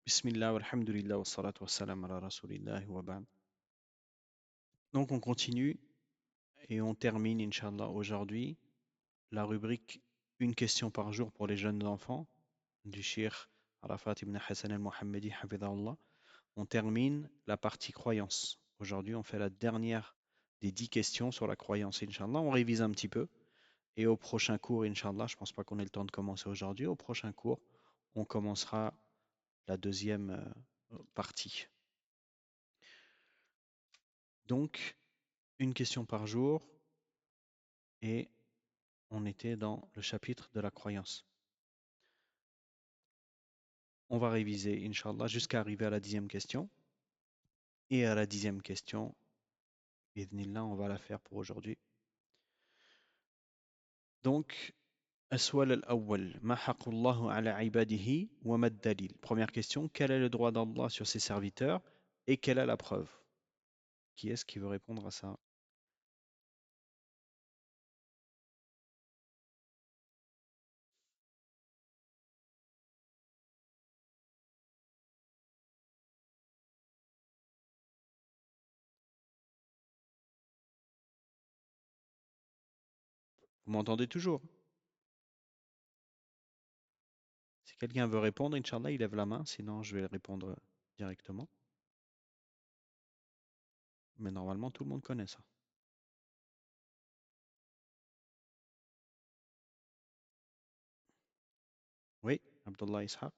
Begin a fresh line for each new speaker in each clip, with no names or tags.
Bismillah, walhamdulillah, wassalatu wassalam ala rasulillah wa ba'd. Donc on continue et on termine, Inch'Allah, aujourd'hui la rubrique Une question par jour pour les jeunes enfants du Cheikh Arafat ibn Hassan al-Muhammadi, hafidhahullah. On termine la partie croyance. Aujourd'hui, on fait la dernière des 10 questions sur la croyance, Inch'Allah. On révise un petit peu et au prochain cours, Inch'Allah, je pense pas qu'on ait le temps de commencer aujourd'hui. Au prochain cours, on commencera la deuxième partie. Donc, une question par jour et on était dans le chapitre de la croyance. On va réviser, Inch'Allah, jusqu'à arriver à la 10e question. Et à la 10e question, Bidnillah, on va la faire pour aujourd'hui. Donc, السؤال الأول ما حق الله على عباده وما الدليل. Première question, quel est le droit d'Allah sur ses serviteurs et quelle est la preuve? Qui est-ce qui veut répondre à ça? Vous m'entendez toujours? Si quelqu'un veut répondre, Inch'Allah, il lève la main, sinon je vais répondre directement. Mais normalement, tout le monde connaît ça. Oui, Abdullah Ishaq,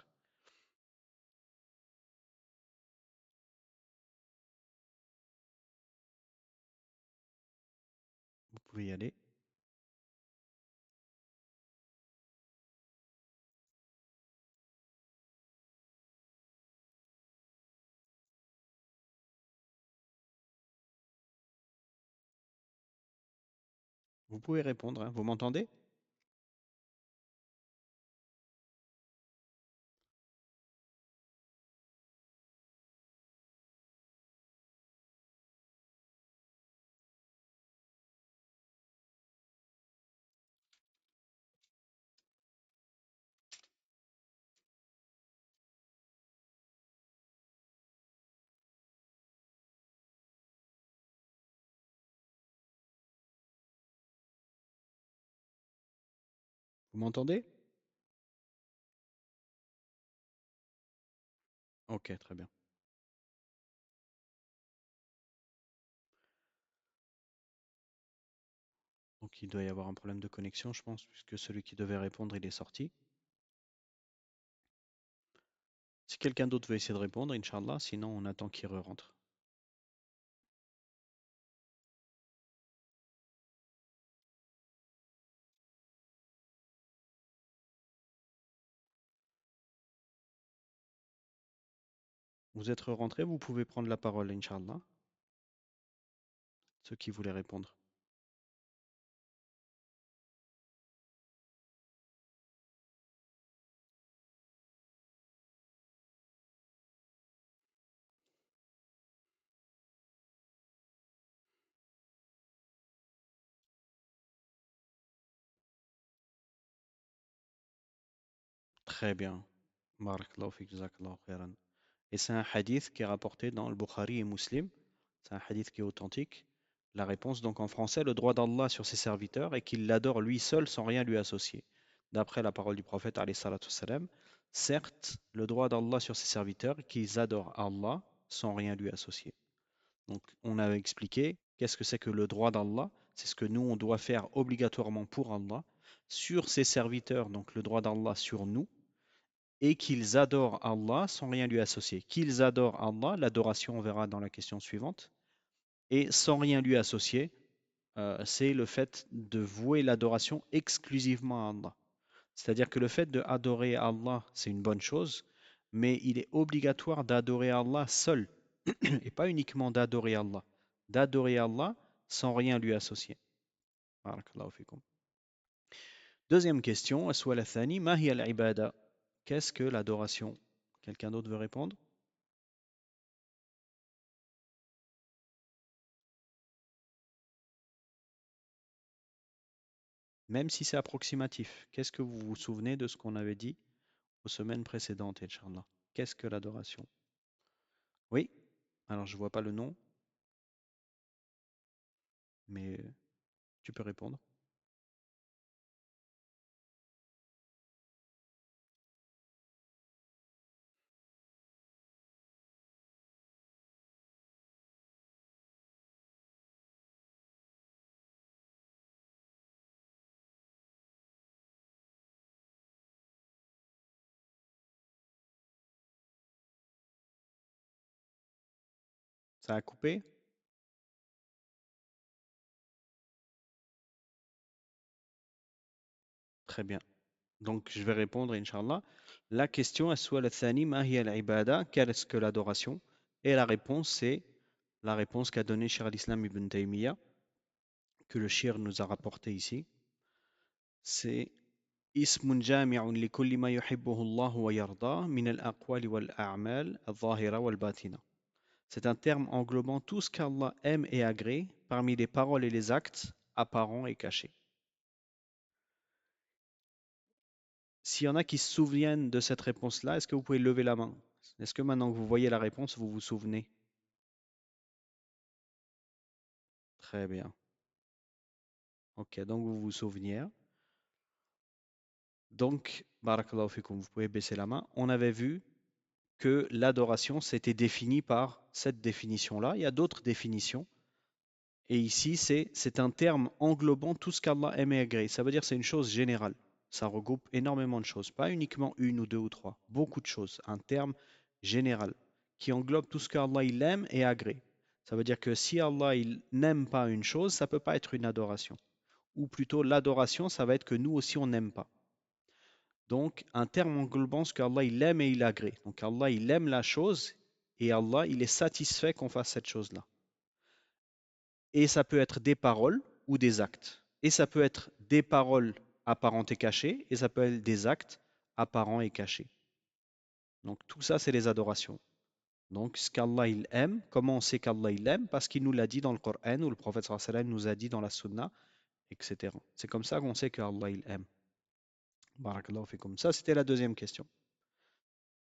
vous pouvez y aller. Vous pouvez répondre, hein. Vous m'entendez? Vous m'entendez? Ok, très bien. Donc il doit y avoir un problème de connexion, je pense, puisque celui qui devait répondre, il est sorti. Si quelqu'un d'autre veut essayer de répondre, Inch'Allah, sinon on attend qu'il re-rentre. Vous êtes rentré, vous pouvez prendre la parole, Inch'Allah, ceux qui voulaient répondre. Très bien. Barakallahu fik, jazakallahu khairan. Et c'est un hadith qui est rapporté dans le Bukhari et Muslim. C'est un hadith qui est authentique. La réponse, donc en français, le droit d'Allah sur ses serviteurs est qu'il l'adore lui seul sans rien lui associer. D'après la parole du prophète, alayhi salatu wassalam, certes, le droit d'Allah sur ses serviteurs est qu'ils adorent Allah sans rien lui associer. Donc, on a expliqué qu'est-ce que c'est que le droit d'Allah. C'est ce que nous, on doit faire obligatoirement pour Allah, sur ses serviteurs, donc le droit d'Allah sur nous, et qu'ils adorent Allah sans rien lui associer. Qu'ils adorent Allah, l'adoration, on verra dans la question suivante, et sans rien lui associer, c'est le fait de vouer l'adoration exclusivement à Allah. C'est-à-dire que le fait d'adorer Allah, c'est une bonne chose, mais il est obligatoire d'adorer Allah seul, et pas uniquement d'adorer Allah sans rien lui associer. Barakallahu fikum. Deuxième question, السؤال الثاني ما هي العبادة? Qu'est-ce que l'adoration? Quelqu'un d'autre veut répondre? Même si c'est approximatif, qu'est-ce que vous vous souvenez de ce qu'on avait dit aux semaines précédentes, Inch'Allah? Qu'est-ce que l'adoration? Oui, alors je vois pas le nom, mais tu peux répondre. Ça a coupé? Très bien. Donc je vais répondre, Inch'Allah. La question est soit le thani, ma hiya al-ibada, qu'est-ce que l'adoration? Et la réponse, c'est la réponse qu'a donnée Cheikh al-Islam Ibn Taymiyyah, que le shir nous a rapporté ici. C'est اسم جامع لكل ما يحبه الله ويرضاه من الأقوال والأعمال الظاهرة والباطنة. C'est un terme englobant tout ce qu'Allah aime et agrée parmi les paroles et les actes apparents et cachés. S'il y en a qui se souviennent de cette réponse-là, est-ce que vous pouvez lever la main? Est-ce que maintenant que vous voyez la réponse, vous vous souvenez? Très bien. Ok, donc vous vous souveniez. Donc, barakallahu fikum, vous pouvez baisser la main. On avait vu que l'adoration, c'était défini par cette définition-là. Il y a d'autres définitions. Et ici, c'est un terme englobant tout ce qu'Allah aime et agrée. Ça veut dire que c'est une chose générale. Ça regroupe énormément de choses, pas uniquement une ou deux ou trois, beaucoup de choses. Un terme général qui englobe tout ce qu'Allah il aime et agrée. Ça veut dire que si Allah il n'aime pas une chose, ça ne peut pas être une adoration. Ou plutôt l'adoration, ça va être que nous aussi on n'aime pas. Donc un terme englobant ce qu'Allah il aime et il agrée. Donc Allah il aime la chose et Allah il est satisfait qu'on fasse cette chose-là. Et ça peut être des paroles ou des actes. Et ça peut être des paroles apparentes et cachées, et ça peut être des actes apparents et cachés. Donc tout ça, c'est les adorations. Donc ce qu'Allah il aime, comment on sait qu'Allah il aime? Parce qu'il nous l'a dit dans le Coran, ou le prophète sallallahu alayhi wa sallam nous a dit dans la Sunna, etc. C'est comme ça qu'on sait qu'Allah il aime. Barakallahu fikum. Ça, c'était la deuxième question.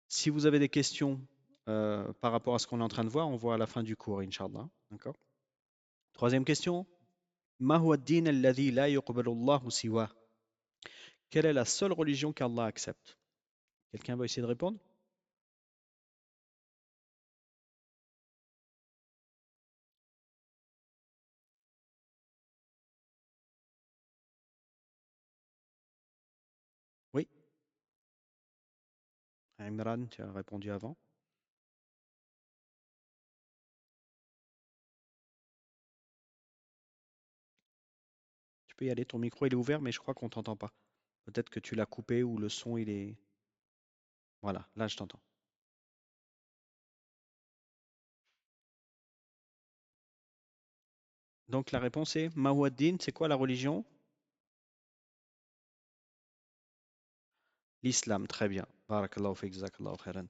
Si vous avez des questions par rapport à ce qu'on est en train de voir, on voit à la fin du cours, Inch'Allah. D'accord? Troisième question. ما هو الدين الذي لا يقبل الله سواه. Quelle est la seule religion qu'Allah accepte? Quelqu'un va essayer de répondre? Oui, Imran, tu as répondu avant. Tu peux y aller, ton micro il est ouvert, mais je crois qu'on t'entend pas. Peut-être que tu l'as coupé ou le son il est... Voilà, là je t'entends. Donc la réponse est Mahuad-Din, c'est quoi la religion? L'islam, très bien. Barakallahu fik, jazakallahu khairan.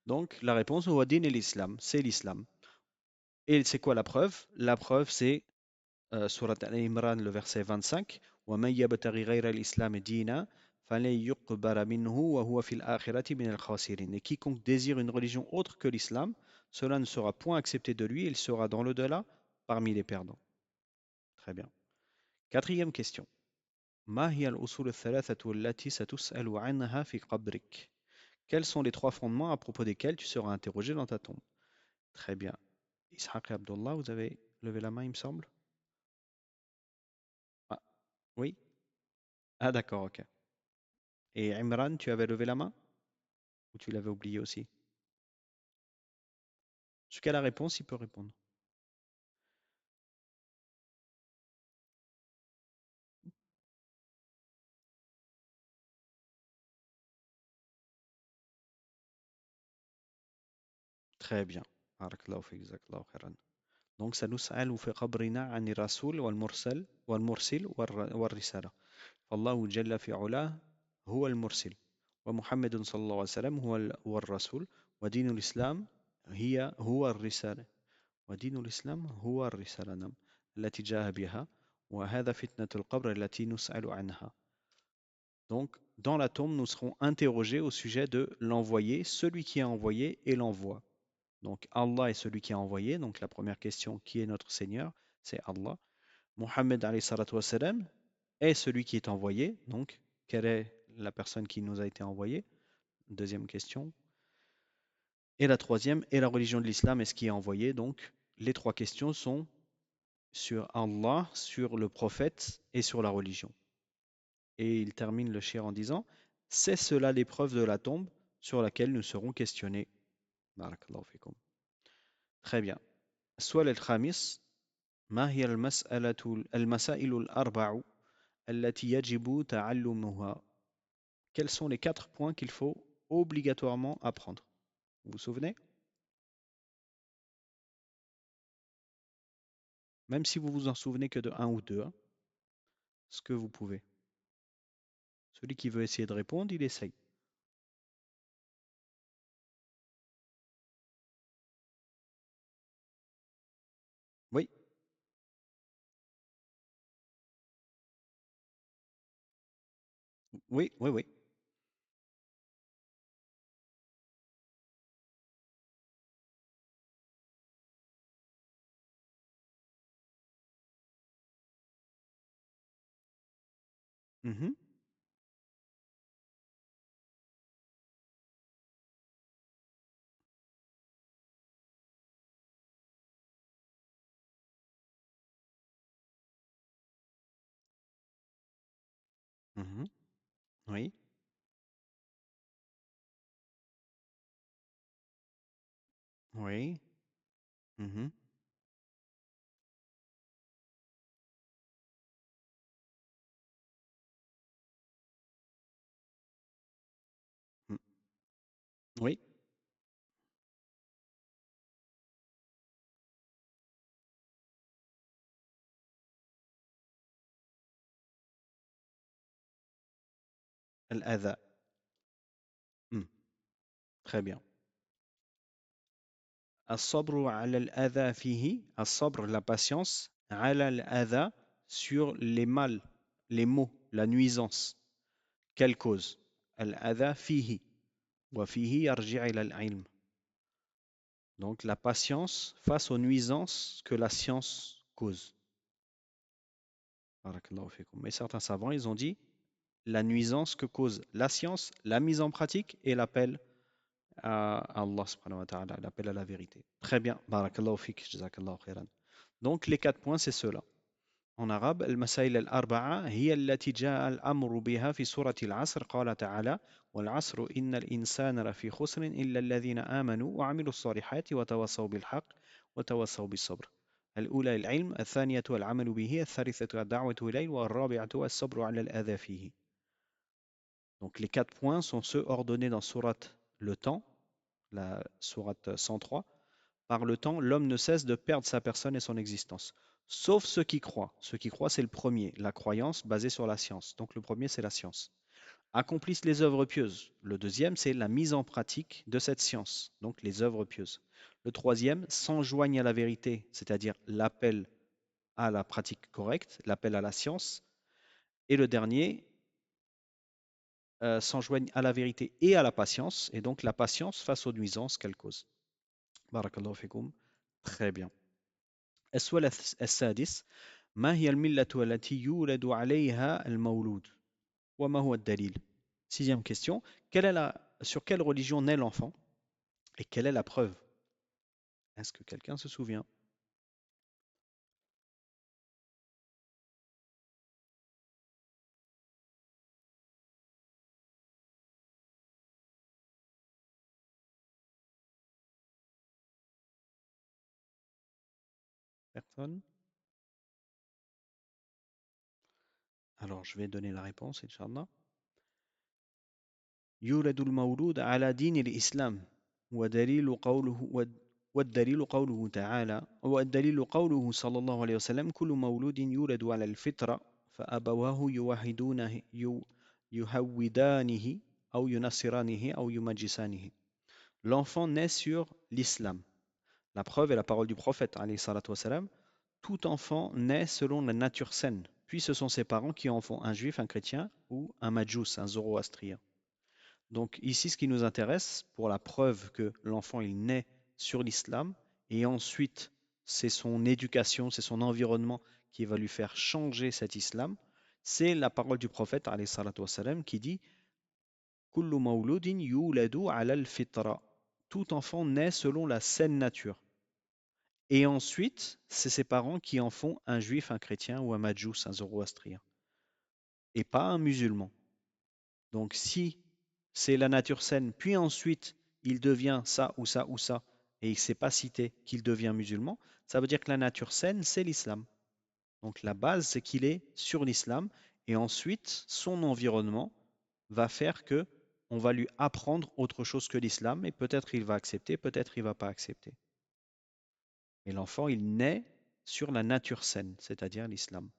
Donc la réponse Mahuad-Din est l'islam, c'est l'islam. Et c'est quoi la preuve? La preuve c'est Surat Al-Imran, le verset 25. وَمَنْ يَبْتَغِ غَيْرَ الْإِسْلَامِ دِينًا فَلَنْ يُقْبَلَ مِنْهُ وَهُوَ فِي الْآخِرَةِ مِنَ الْخَاسِرِينَ. Et quiconque désire une religion autre que l'islam, cela ne sera point accepté de lui, il sera dans l'au-delà parmi les perdants. Très bien. Quatrième question. ما هي الأصول الثلاثة التي ستسأل عنها في قبرك. Quels sont les trois fondements à propos desquels tu seras interrogé dans ta tombe? Très bien. Ishaq et Abdullah, vous avez levé la main, il me semble. Ah, oui? Ah d'accord, ok. Et Imran, tu avais levé la main ou tu l'avais oublié aussi? Jusqu'à la réponse, il peut répondre. Très bien. Barakallahu fik, jazakallahu khairan. Donc, سنسأل في قبرنا عن الرسول والمرسل والرسالة. فالله جل في علاه هو المرسل ومحمد صلى الله عليه وسلم هو الرسول ودين الإسلام هو الرسالة ودين الإسلام هو الرسالة نعم التي جاء بها وهذا فتنة القبر التي نسأل عنها. Donc, dans la tombe, nous serons interrogés au sujet de l'envoyé, celui qui a envoyé et l'envoi. Donc, Allah est celui qui a envoyé. Donc, la première question, qui est notre Seigneur? C'est Allah. Mohammed alayhi salatu wassalam, est celui qui est envoyé. Donc, quelle est la personne qui nous a été envoyée? Deuxième question. Et la troisième, est la religion de l'islam, est-ce qui est envoyé? Donc, les trois questions sont sur Allah, sur le prophète et sur la religion. Et il termine le shir en disant, c'est cela l'épreuve de la tombe sur laquelle nous serons questionnés. Barakallahu fikum. Très bien. Sual al-khamis, ما هي المسائل الأربع التي يجب تعلمها. Quels sont les 4 points qu'il faut obligatoirement apprendre? Vous vous souvenez? Même si vous vous en souvenez que de un ou deux, hein, ce que vous pouvez. Celui qui veut essayer de répondre, il essaye. Oui, oui, oui, oui. Mhm, mhm, oui, oui, mhm, mm, oui, al-adha. Mm, très bien. As-sabru ala al-adha fihi, as-sabr, la patience, ala al-adha, sur les mal, les maux, la nuisance. Quelle cause? Al-adha fihi, wa fihi yarji' ila al-ilm. Donc la patience face aux nuisances que la science cause. Barakallahu fikum. Mais certains savants, ils ont dit la nuisance que cause la science, la mise en pratique et l'appel à Allah subhanahu wa ta'ala, l'appel à la vérité. Très bien. Barakallahu fik, jazakallahu khairan. Donc les 4 points, c'est cela. En arabe, المسائل الأربعة هي التي جاء الأمر بها في سورة العصر قال تعالى والعصر إن الإنسان لفي خسر إلا الذين آمنوا وعملوا الصالحات وتواصوا بالحق وتواصوا بالصبر. الأولى العلم، الثانية العمل به، الثالثة الدعوة إليه، والرابعة الصبر على الأذى فيه. Donc les 4 points sont ceux ordonnés dans sourate le temps, la sourate 103. Par le temps, l'homme ne cesse de perdre sa personne et son existence. Sauf ceux qui croient. Ceux qui croient, c'est le premier, la croyance basée sur la science. Donc le premier, c'est la science. Accomplissent les œuvres pieuses. Le deuxième, c'est la mise en pratique de cette science. Donc les œuvres pieuses. Le troisième, s'enjoignent à la vérité, c'est-à-dire l'appel à la pratique correcte, l'appel à la science. Et le dernier, s'enjoignent à la vérité et à la patience, et donc la patience face aux nuisances qu'elle cause. Barakallahu fikum. Très bien. السؤال السادس ما هي الملة التي يولد عليها المولود وما هو الدليل. Sixième question, sur quelle religion naît l'enfant et quelle est la preuve? Est-ce que quelqu'un se souvient? Personne? Alors je vais donner la réponse, Inch'Allah. يولد المولود على دين الإسلام ودليل قوله والدليل قوله تعالى والدليل قوله صلى الله عليه وسلم كل مولود يولد على الفطرة فأبواه يهودانه أو ينصرانه أو يمجسانه. L'enfant naît sur l'islam. La preuve est la parole du prophète alayhi salatu wassalam. Tout enfant naît selon la nature saine, puis ce sont ses parents qui en font un juif, un chrétien ou un madjous, un zoroastrien. Donc ici, ce qui nous intéresse, pour la preuve que l'enfant il naît sur l'islam, et ensuite c'est son éducation, c'est son environnement qui va lui faire changer cet islam, c'est la parole du prophète alayhi salatu wassalam, qui dit Kullu mawludin yuladu ala al-fitra. Tout enfant naît selon la saine nature. Et ensuite, c'est ses parents qui en font un juif, un chrétien ou un madjous, un zoroastrien, et pas un musulman. Donc si c'est la nature saine, puis ensuite il devient ça ou ça ou ça, et il ne s'est pas cité qu'il devient musulman, ça veut dire que la nature saine, c'est l'islam. Donc la base, c'est qu'il est sur l'islam, et ensuite son environnement va faire que on va lui apprendre autre chose que l'islam, et peut-être il va accepter, peut-être il va pas accepter. Et l'enfant, il naît sur la nature saine, c'est-à-dire l'islam.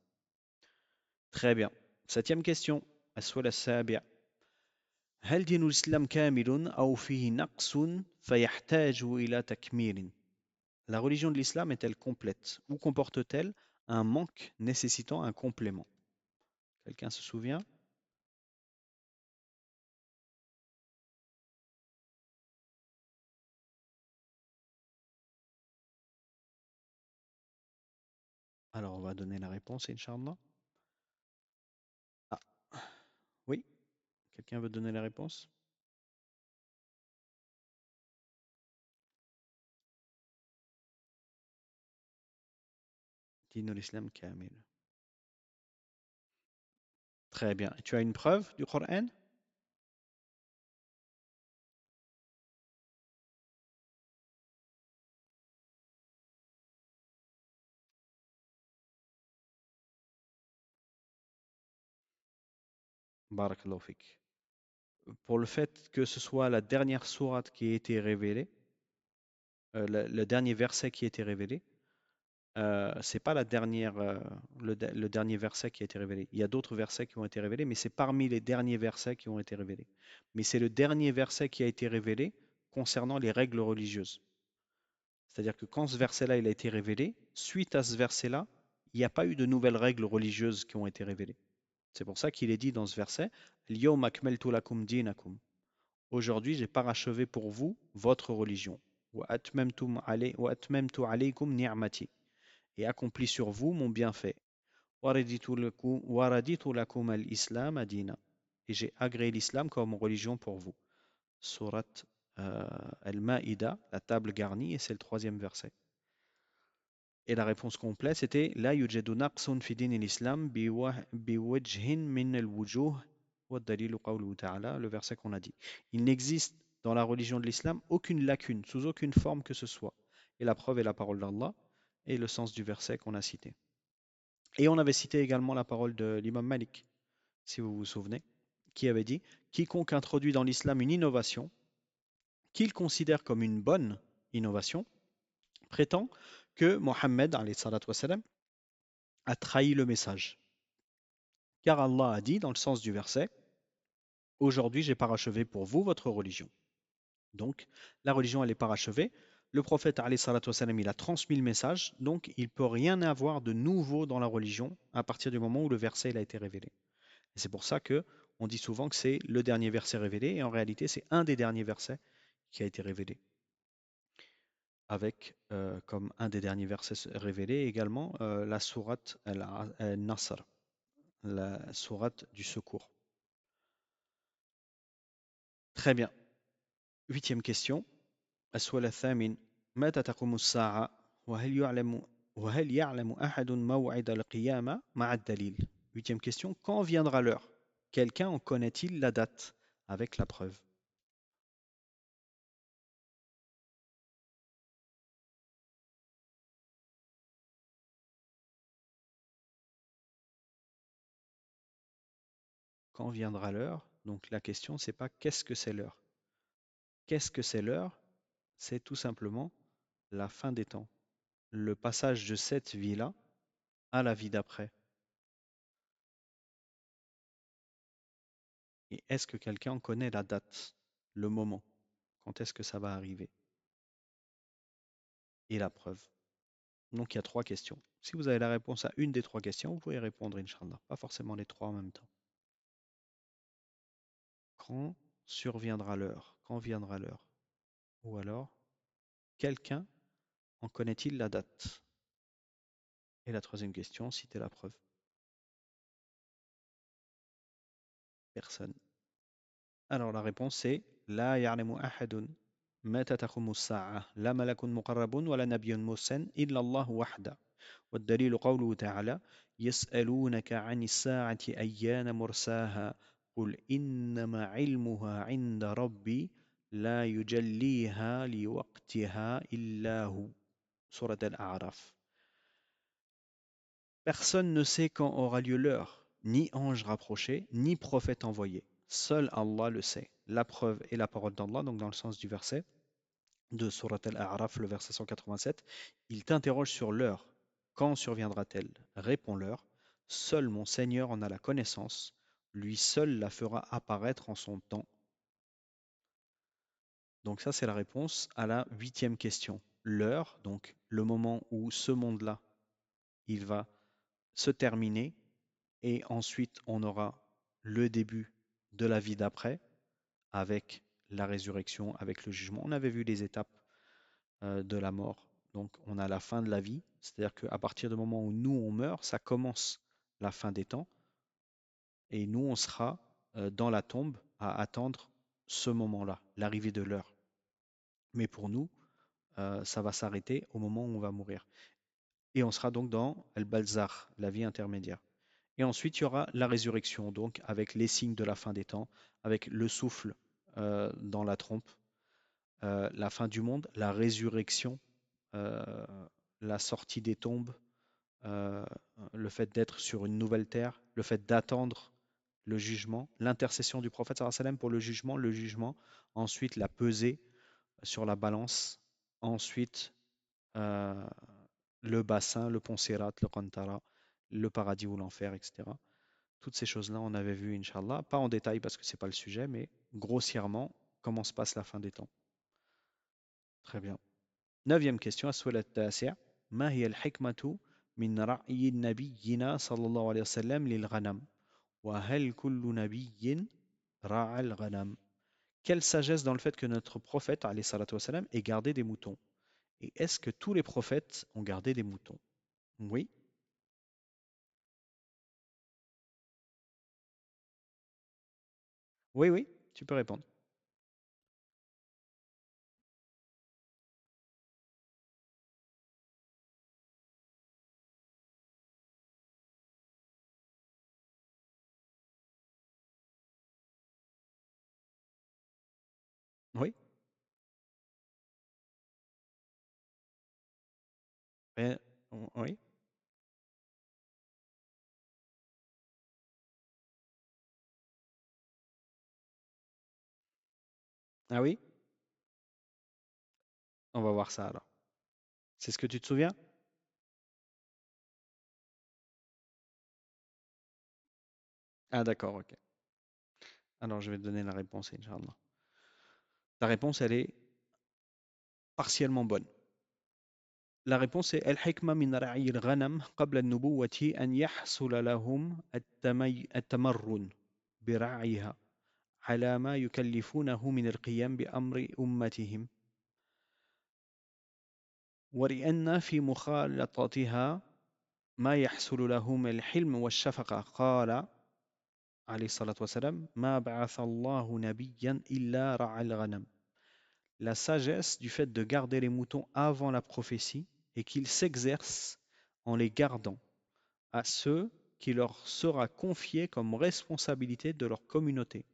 Très bien. Septième question. السؤال السابع. هل دين الإسلام كامل أو فيه نقص فيحتاج إلى تكميل؟ La religion de l'islam est-elle complète ou comporte-t-elle un manque nécessitant un complément? Quelqu'un se souvient? Alors on va donner la réponse, Inch'Allah. Ah, oui, quelqu'un veut donner la réponse? Din l'islam kamil. Très bien. Tu as une preuve du Coran? Barakallahu fik. Pour le fait que ce soit la dernière sourate qui a été révélée, le dernier verset qui a été révélé, c'est pas la dernière, le dernier verset qui a été révélé. Il y a d'autres versets qui ont été révélés, mais c'est parmi les derniers versets qui ont été révélés. Mais c'est le dernier verset qui a été révélé concernant les règles religieuses. C'est-à-dire que quand ce verset-là il a été révélé, suite à ce verset-là, il n'y a pas eu de nouvelles règles religieuses qui ont été révélées. C'est pour ça qu'il est dit dans ce verset, Al-yawma akmaltu lakum dinakum. Aujourd'hui, j'ai parachevé pour vous votre religion. Wa atmamtu alaykum ni'mati. Et accompli sur vous mon bienfait. Wa raditu lakum al-islam adina. Et j'ai agréé l'islam comme religion pour vous. Surat Al-Ma'ida, la table garnie, et c'est le troisième verset. Et la réponse complète, c'était La yujadu naqsun fi din l'islam biwajhin min al-wujuh wa dalilu qawluhu ta'ala, le verset qu'on a dit. Il n'existe dans la religion de l'islam aucune lacune, sous aucune forme que ce soit. Et la preuve est la parole d'Allah et le sens du verset qu'on a cité. Et on avait cité également la parole de l'imam Malik, si vous vous souvenez, qui avait dit Quiconque introduit dans l'islam une innovation, qu'il considère comme une bonne innovation, prétend que Mohammed alayhi salatu wassalam, a trahi le message. Car Allah a dit dans le sens du verset Aujourd'hui j'ai parachevé pour vous votre religion. Donc la religion elle est parachevée. Le prophète alayhi salatu wassalam, il a transmis le message, donc il ne peut rien avoir de nouveau dans la religion à partir du moment où le verset il a été révélé. Et c'est pour ça que on dit souvent que c'est le dernier verset révélé, et en réalité c'est un des derniers versets qui a été révélé. Avec comme un des derniers versets révélés également la sourate Al-Nasr, la sourate du secours. Très bien. Huitième question. السؤال الثامن متى تقوم الساعة وهل يعلم أحد موعد القيامة مع الدليل. Huitième question. Quand viendra l'heure? Quelqu'un en connaît-il la date avec la preuve? Quand viendra l'heure? Donc la question, c'est pas qu'est-ce que c'est l'heure. Qu'est-ce que c'est l'heure? C'est tout simplement la fin des temps. Le passage de cette vie-là à la vie d'après. Et est-ce que quelqu'un connaît la date, le moment? Quand est-ce que ça va arriver? Et la preuve. Donc il y a trois questions. Si vous avez la réponse à une des trois questions, vous pouvez répondre, Inch'Allah. Pas forcément les trois en même temps. Quand surviendra l'heure? Quand viendra l'heure? Ou alors, quelqu'un en connaît-il la date? Et la troisième question, citez la preuve. Personne. Alors la réponse est لا يعلم أحد متى تقوم الساعة لا ملك مقرب ولا نبي مرسل إلا الله وحده والدليل قوله تعالى يسألونك عن الساعة أيان مرساها قل إنما علمها عند ربي لا يجليها لوقتها إلا هو سورة الأعراف. Personne ne sait quand aura lieu l'heure, ni ange rapproché, ni prophète envoyé. Seul Allah le sait. La preuve est la parole d'Allah, donc dans le sens du verset de Surat Al-A'raf, le verset 187. Il t'interroge sur l'heure. Quand surviendra-t-elle? Réponds-leur. Seul mon Seigneur en a la connaissance. Lui seul la fera apparaître en son temps. Donc ça, c'est la réponse à la huitième question. L'heure, donc le moment où ce monde-là, il va se terminer et ensuite on aura le début de la vie d'après avec la résurrection, avec le jugement. On avait vu les étapes de la mort. Donc on a la fin de la vie, c'est-à-dire qu'à partir du moment où nous on meurt, ça commence la fin des temps et nous on sera dans la tombe à attendre ce moment-là, l'arrivée de l'heure. Mais pour nous, ça va s'arrêter au moment où on va mourir. Et on sera donc dans Al-Balzakh, la vie intermédiaire. Et ensuite, il y aura la résurrection, donc avec les signes de la fin des temps, avec le souffle dans la trompe, la fin du monde, la résurrection, euh, la sortie des tombes, euh, le fait d'être sur une nouvelle terre, le fait d'attendre le jugement, l'intercession du prophète sallallahu alayhi wa sallam pour le jugement, ensuite la pesée sur la balance, ensuite euh, le bassin, le pont Sirat, le Qantara, le paradis ou l'enfer, etc. Toutes ces choses-là, on avait vu, Inch'Allah, pas en détail parce que c'est pas le sujet, mais grossièrement, comment se passe la fin des temps. Très bien. Neuvième question, السؤال التاسع ما هي الحكمة من رعي نبينا صلى الله عليه وسلم للغنم وهل كل نبي راعى الغنم. Quelle sagesse dans le fait que notre prophète alayhi salatu wassalam, ait gardé des moutons. Et est-ce que tous les prophètes ont gardé des moutons? Oui, oui, oui, tu peux répondre. Oui, euh, oui. Ah oui, on va voir ça alors. C'est ce que tu te souviens? Ah d'accord, ok. Alors je vais te donner la réponse, Inch'Allah. La réponse, elle est partiellement bonne. La réponse est الحكمة من رعي الغنم قبل النبوة أن يحصل لهم التمرن برعيها على ما يكلفونه من القيام بأمر أمتهم ولأن في مخالطتها ما يحصل لهم الحلم والشفقة قال عليه الصلاة والسلام ما بعث الله نبيا إلا رعى الغنم. La sagesse du fait de garder les moutons avant la prophétie et qu'ils s'exercent en les gardant à ceux qui leur sera confié comme responsabilité de leur communauté.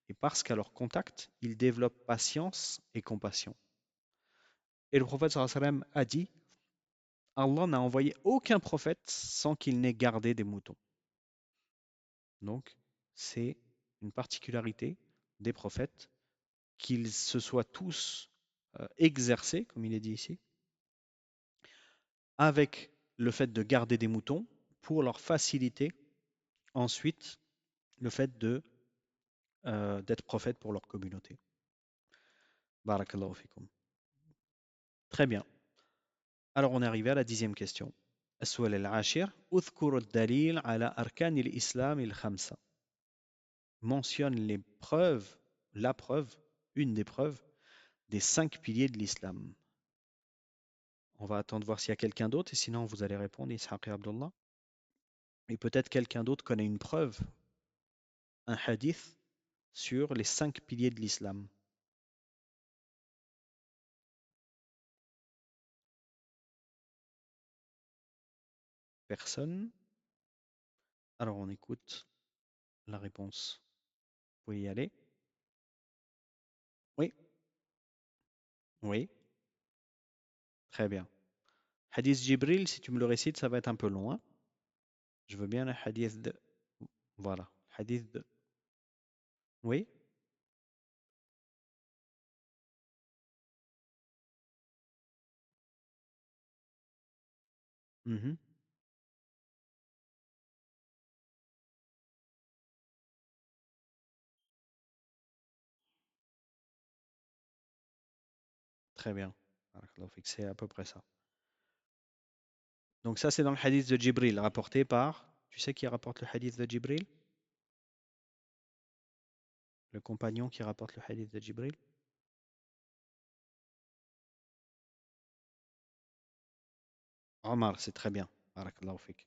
Et parce qu'à leur contact, ils développent patience et compassion. Et le prophète sallallahu alayhi wa sallam a dit, Allah n'a envoyé aucun prophète sans qu'il n'ait gardé des moutons. Donc, c'est une particularité des prophètes qu'ils se soient tous exercés, comme il est dit ici, avec le fait de garder des moutons pour leur faciliter ensuite le fait d'être prophète pour leur communauté. Barakallahu fikum. Très bien. Alors on est arrivé à la 10e question. السؤال العاشر اذكر الدليل على أركان الإسلام الخمسة. Mentionne les preuves, la preuve, une des preuves des 5 piliers de l'islam. On va attendre voir s'il y a quelqu'un d'autre et sinon vous allez répondre, Ishaq et Abdullah. Et peut-être quelqu'un d'autre connaît une preuve, un hadith sur les 5 piliers de l'islam. Personne? Alors on écoute la réponse. Vous pouvez y aller? Oui, oui, très bien. Hadith Jibril, si tu me le récites, ça va être un peu long, hein. Je veux bien le hadith de... Voilà, hadith de... Oui? Mhm. Très bien. Barakallahu fik, c'est à peu près ça. Donc ça, c'est dans le hadith de Jibril, rapporté par... Tu sais qui rapporte le hadith de Jibril? Le compagnon qui rapporte le hadith de Jibril? Omar, c'est très bien. Barakallahu fik.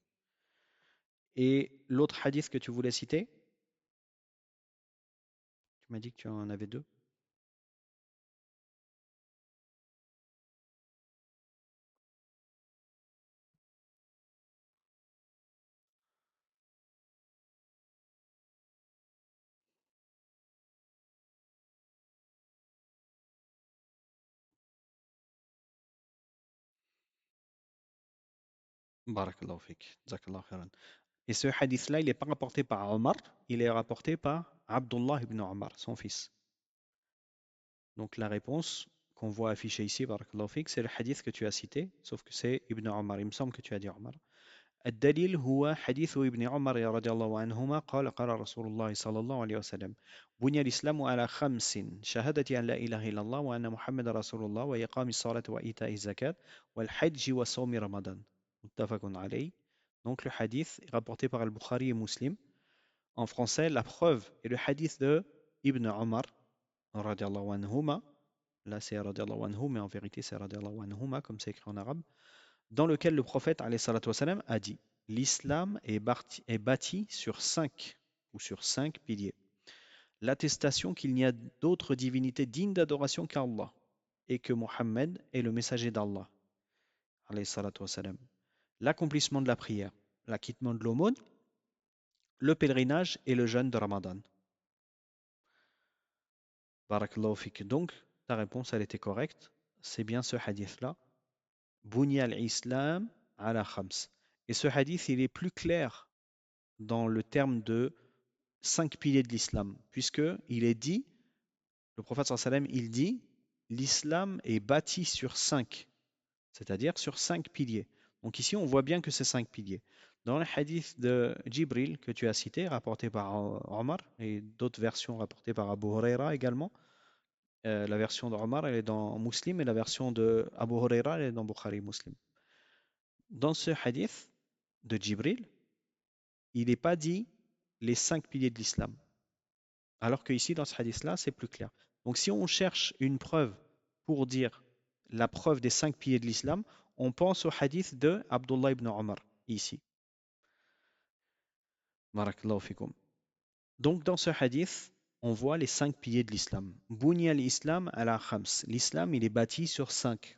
Et l'autre hadith que tu voulais citer? Tu m'as dit que tu en avais deux. Barakallahu fik. Jazakallahu khairan. Et ce hadith-là, il n'est pas rapporté par Omar, il est rapporté par Abdullah ibn Omar, son fils. Donc la réponse qu'on voit affichée ici, barakallahu fik, c'est le hadith que tu as cité, sauf que c'est Ibn Omar. Il me semble que tu as dit Omar. الدليل هو حديث ابن عمر رضي الله عنهما قال قال رسول الله صلى الله عليه وسلم بني الإسلام على خمس شهادة أن لا إله إلا الله وأن محمد رسول الله وإقام الصلاة وإيتاء الزكاة والحج وصوم رمضان متفق عليه. Donc le hadith est rapporté par Al-Bukhari et Muslim. En français, la preuve est le hadith de Ibn Omar radiallahu anhuma. Là c'est radiallahu anhu, mais en vérité c'est radiallahu anhuma comme c'est écrit en arabe, dans lequel le prophète alayhi salatu wassalam, a dit l'islam est bâti sur 5 ou sur 5 piliers. L'attestation qu'il n'y a d'autre divinité digne d'adoration qu'Allah et que Mohammed est le messager d'Allah alayhi salatu wassalam. L'accomplissement de la prière, l'acquittement de l'aumône, le pèlerinage et le jeûne de Ramadan. Barakallahu fik. Donc, ta réponse, elle était correcte. C'est bien ce hadith-là. Bunya al-Islam ala khams. Et ce hadith, il est plus clair dans le terme de 5 piliers de l'islam, puisque il est dit, le prophète sallam, il dit, l'islam est bâti sur 5, c'est-à-dire sur 5 piliers. Donc ici, on voit bien que c'est 5 piliers. Dans le hadith de Jibril que tu as cité, rapporté par Omar, et d'autres versions rapportées par Abu Huraira également, la version d'Omar, elle est dans Muslim, et la version de Abu Huraira, elle est dans Bukhari Muslim. Dans ce hadith de Jibril, il n'est pas dit les 5 piliers de l'islam. Alors que ici, dans ce hadith-là, c'est plus clair. Donc si on cherche une preuve pour dire la preuve des 5 piliers de l'islam, on pense au hadith de Abdullah ibn Omar, ici. Barakallahu fikum. Donc dans ce hadith, on voit les 5 piliers de l'islam. Bunya al-Islam ala khams. L'islam, il est bâti sur 5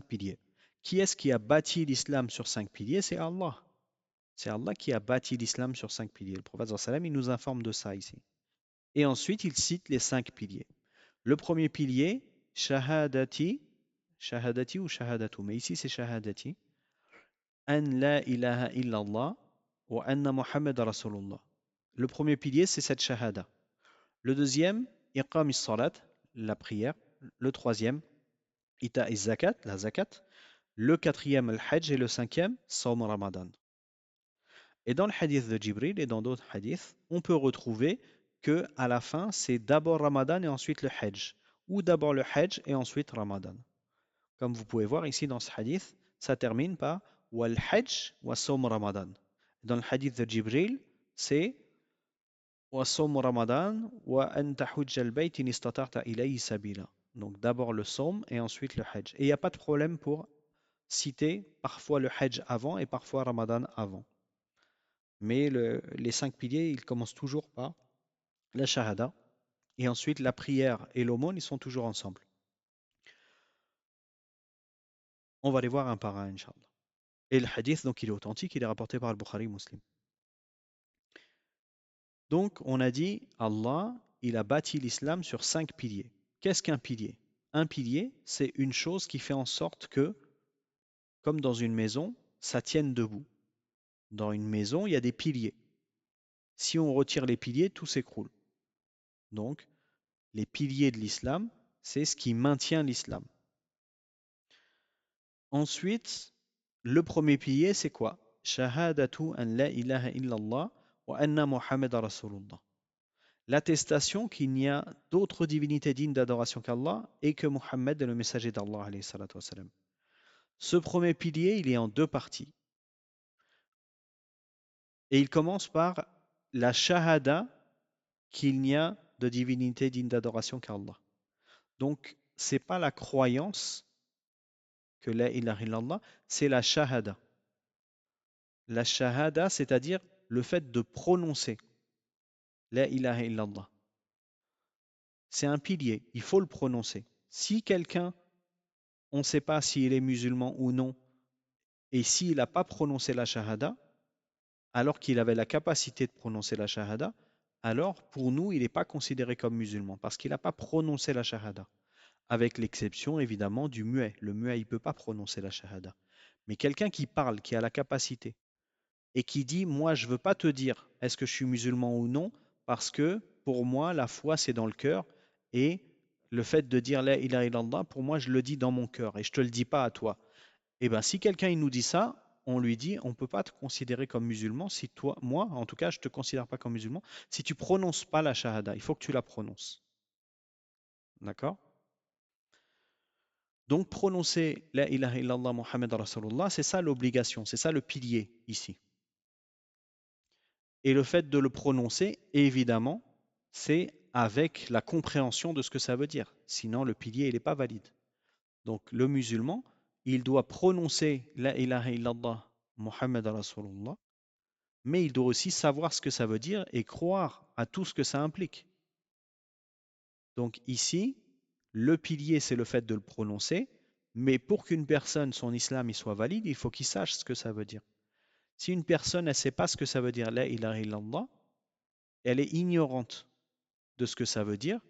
piliers. Qui est-ce qui a bâti l'islam sur 5 piliers? C'est Allah. C'est Allah qui a bâti l'islam sur 5 piliers. Le prophète sallam, il nous informe de ça ici. Et ensuite, il cite les 5 piliers. Le premier pilier, shahadati, shahadati ou shahadatu, mais ici c'est shahadati, an la ilaha illallah wa anna Muhammad Rasulullah. Le premier pilier, c'est cette shahada. Le deuxième, iqam salat, la prière. Le troisième, ita zakat, la zakat. Le quatrième, al hajj. Et le cinquième, sawm ramadan. Et dans le hadith de Jibril et dans d'autres hadiths, on peut retrouver que à la fin, c'est d'abord Ramadan et ensuite le Hajj, ou d'abord le Hajj et ensuite Ramadan. comme vous pouvez voir ici dans ce hadith, ça termine par wal hajj wa sawm ramadan. Dans le hadith de Jibril, c'est wa sawm ramadan wa an tahujja al-bayt in istata'ta ilayhi sabila. Donc d'abord le sawm et ensuite le hajj. Et il n'y a pas de problème pour citer parfois le hajj avant et parfois ramadan avant. Mais les 5 piliers, ils commencent toujours par la shahada. Et ensuite, la prière et l'aumône, ils sont toujours ensemble. On va les voir un par un, Inch'Allah. Et le hadith, donc, il est authentique, il est rapporté par le Bukhari Muslim. Donc, on a dit, Allah, il a bâti l'islam sur 5 piliers. Qu'est-ce qu'un pilier? Un pilier, c'est une chose qui fait en sorte que, comme dans une maison, ça tienne debout. Dans une maison, il y a des piliers. Si on retire les piliers, tout s'écroule. Donc, les piliers de l'islam, c'est ce qui maintient l'islam. Ensuite, le premier pilier, c'est quoi? Shahadatu an la ilaha illallah wa anna Muhammad Rasulullah. L'attestation qu'il n'y a d'autre divinité digne d'adoration qu'Allah et que Muhammad est le messager d'Allah, alayhi salatu wassalam. Ce premier pilier, il est en 2 parties. Et il commence par la shahada qu'il n'y a de divinité digne d'adoration qu'Allah. Donc, c'est pas la croyance que la ilaha illallah, c'est la shahada. La shahada, c'est-à-dire le fait de prononcer la ilaha illallah. C'est un pilier, il faut le prononcer. Si quelqu'un, on ne sait pas s'il est musulman ou non, et s'il n'a pas prononcé la shahada, alors qu'il avait la capacité de prononcer la shahada, alors pour nous, il n'est pas considéré comme musulman, parce qu'il n'a pas prononcé la shahada. Avec l'exception évidemment du muet. Le muet, il ne peut pas prononcer la shahada. Mais quelqu'un qui parle, qui a la capacité, et qui dit, moi, je ne veux pas te dire est-ce que je suis musulman ou non, parce que pour moi, la foi, c'est dans le cœur, et le fait de dire la ilaha illallah, pour moi, je le dis dans mon cœur, et je ne te le dis pas à toi. Eh bien, si quelqu'un il nous dit ça, on lui dit, on ne peut pas te considérer comme musulman si toi, moi, en tout cas, je ne te considère pas comme musulman, si tu prononces pas la shahada, il faut que tu la prononces. D'accord? Donc, prononcer la ilaha illallah Muhammad Rasulullah, c'est ça l'obligation, c'est ça le pilier ici. Et le fait de le prononcer, évidemment, c'est avec la compréhension de ce que ça veut dire. Sinon, le pilier, il n'est pas valide. Donc, le musulman, il doit prononcer la ilaha illallah Muhammad Rasulullah, mais il doit aussi savoir ce que ça veut dire et croire à tout ce que ça implique. Donc, ici, le pilier, c'est le fait de le prononcer, mais pour qu'une personne, son islam, il soit valide, il faut qu'il sache ce que ça veut dire. Si une personne, elle ne sait pas ce que ça veut dire la ilaha illallah, elle est ignorante de ce que ça veut dire,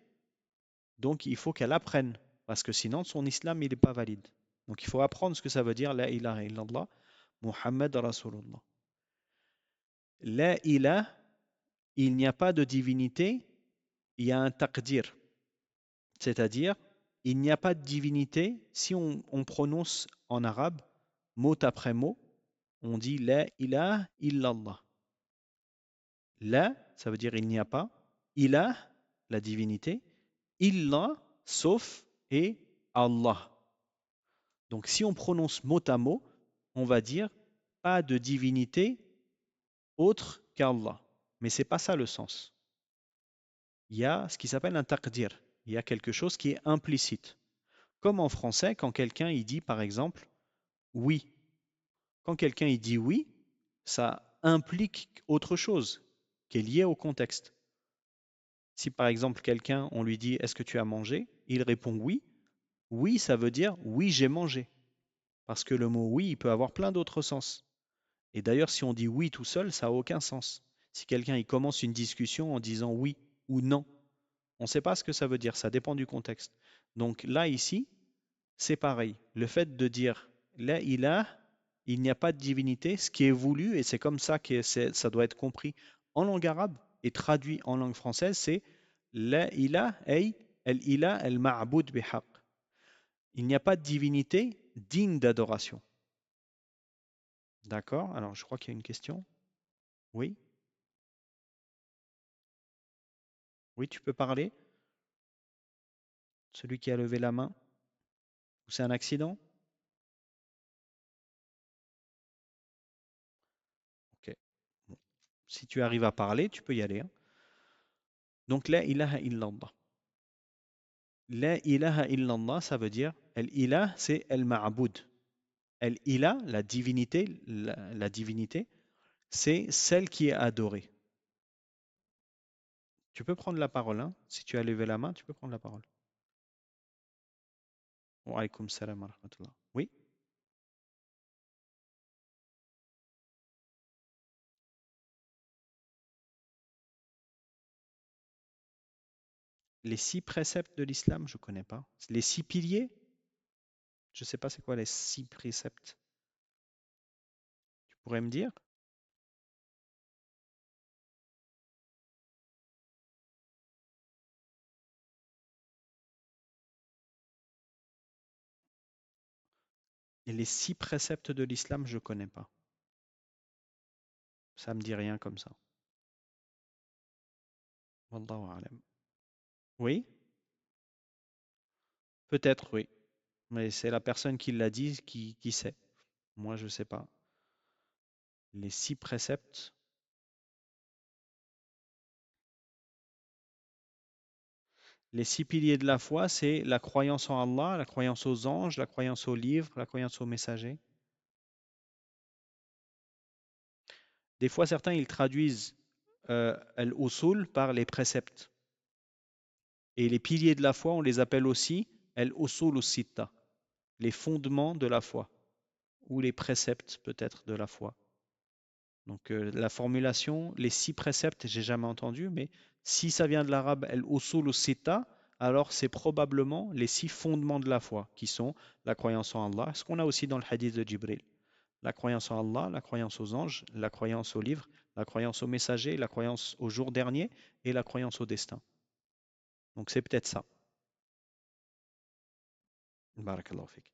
donc il faut qu'elle apprenne, parce que sinon son islam il n'est pas valide. Donc il faut apprendre ce que ça veut dire la ilaha illallah, Muhammad Rasulullah. La ilaha, il n'y a pas de divinité, il y a un taqdir, c'est-à-dire il n'y a pas de divinité si on prononce en arabe mot après mot, on dit la ilaha illallah. La, ça veut dire il n'y a pas, ilah, la divinité, illah, sauf, et Allah. Donc si on prononce mot à mot, on va dire pas de divinité autre qu'Allah. Mais ce n'est pas ça le sens. Il y a ce qui s'appelle un taqdir. Il y a quelque chose qui est implicite. Comme en français, quand quelqu'un il dit par exemple oui. Quand quelqu'un il dit oui, ça implique autre chose qui est lié au contexte. Si par exemple quelqu'un, on lui dit est-ce que tu as mangé? Il répond oui. Oui, ça veut dire oui, j'ai mangé. Parce que le mot oui, il peut avoir plein d'autres sens. Et d'ailleurs, si on dit oui tout seul, ça n'a aucun sens. Si quelqu'un il commence une discussion en disant oui ou non, on ne sait pas ce que ça veut dire, ça dépend du contexte. Donc là, ici, c'est pareil. Le fait de dire la ilah, il n'y a pas de divinité, ce qui est voulu, et c'est comme ça que ça doit être compris en langue arabe et traduit en langue française, c'est la ilah, ay el ilah el ma'boud bihaq. Il n'y a pas de divinité digne d'adoration. D'accord? Alors, je crois qu'il y a une question. Oui? Oui, tu peux parler? Celui qui a levé la main? Ou c'est un accident? Ok. Bon. Si tu arrives à parler, tu peux y aller, hein. Donc, la ilaha illallah. La ilaha illallah, ça veut dire, el-ilah, c'est el-ma'boud. El-ilah, la divinité, c'est celle qui est adorée. Tu peux prendre la parole, hein. Si tu as levé la main, tu peux prendre la parole. Wa alaykoum salam wa rahmatullah. Oui, les 6 préceptes de l'islam, je ne connais pas. Les 6 piliers, je ne sais pas c'est quoi les 6 préceptes. Tu pourrais me dire? Et les 6 préceptes de l'islam, je ne connais pas. Ça me dit rien comme ça. Wallahu a'lam. Oui, peut-être, oui. Mais c'est la personne qui l'a dit qui sait. Moi, je ne sais pas. Les 6 préceptes. Les 6 piliers de la foi, c'est la croyance en Allah, la croyance aux anges, la croyance aux livres, la croyance aux messagers. Des fois, certains, ils traduisent al-usul par les préceptes. Et les piliers de la foi, on les appelle aussi al-usul sitta, les fondements de la foi, ou les préceptes peut-être de la foi. Donc la formulation, les 6 préceptes, j'ai jamais entendu, mais si ça vient de l'arabe al-usul sitta, alors c'est probablement les 6 fondements de la foi, qui sont la croyance en Allah, ce qu'on a aussi dans le hadith de Jibril. La croyance en Allah, la croyance aux anges, la croyance aux livres, la croyance aux messagers, la croyance au jour dernier et la croyance au destin. Donc c'est peut-être ça. Barakallahu fik.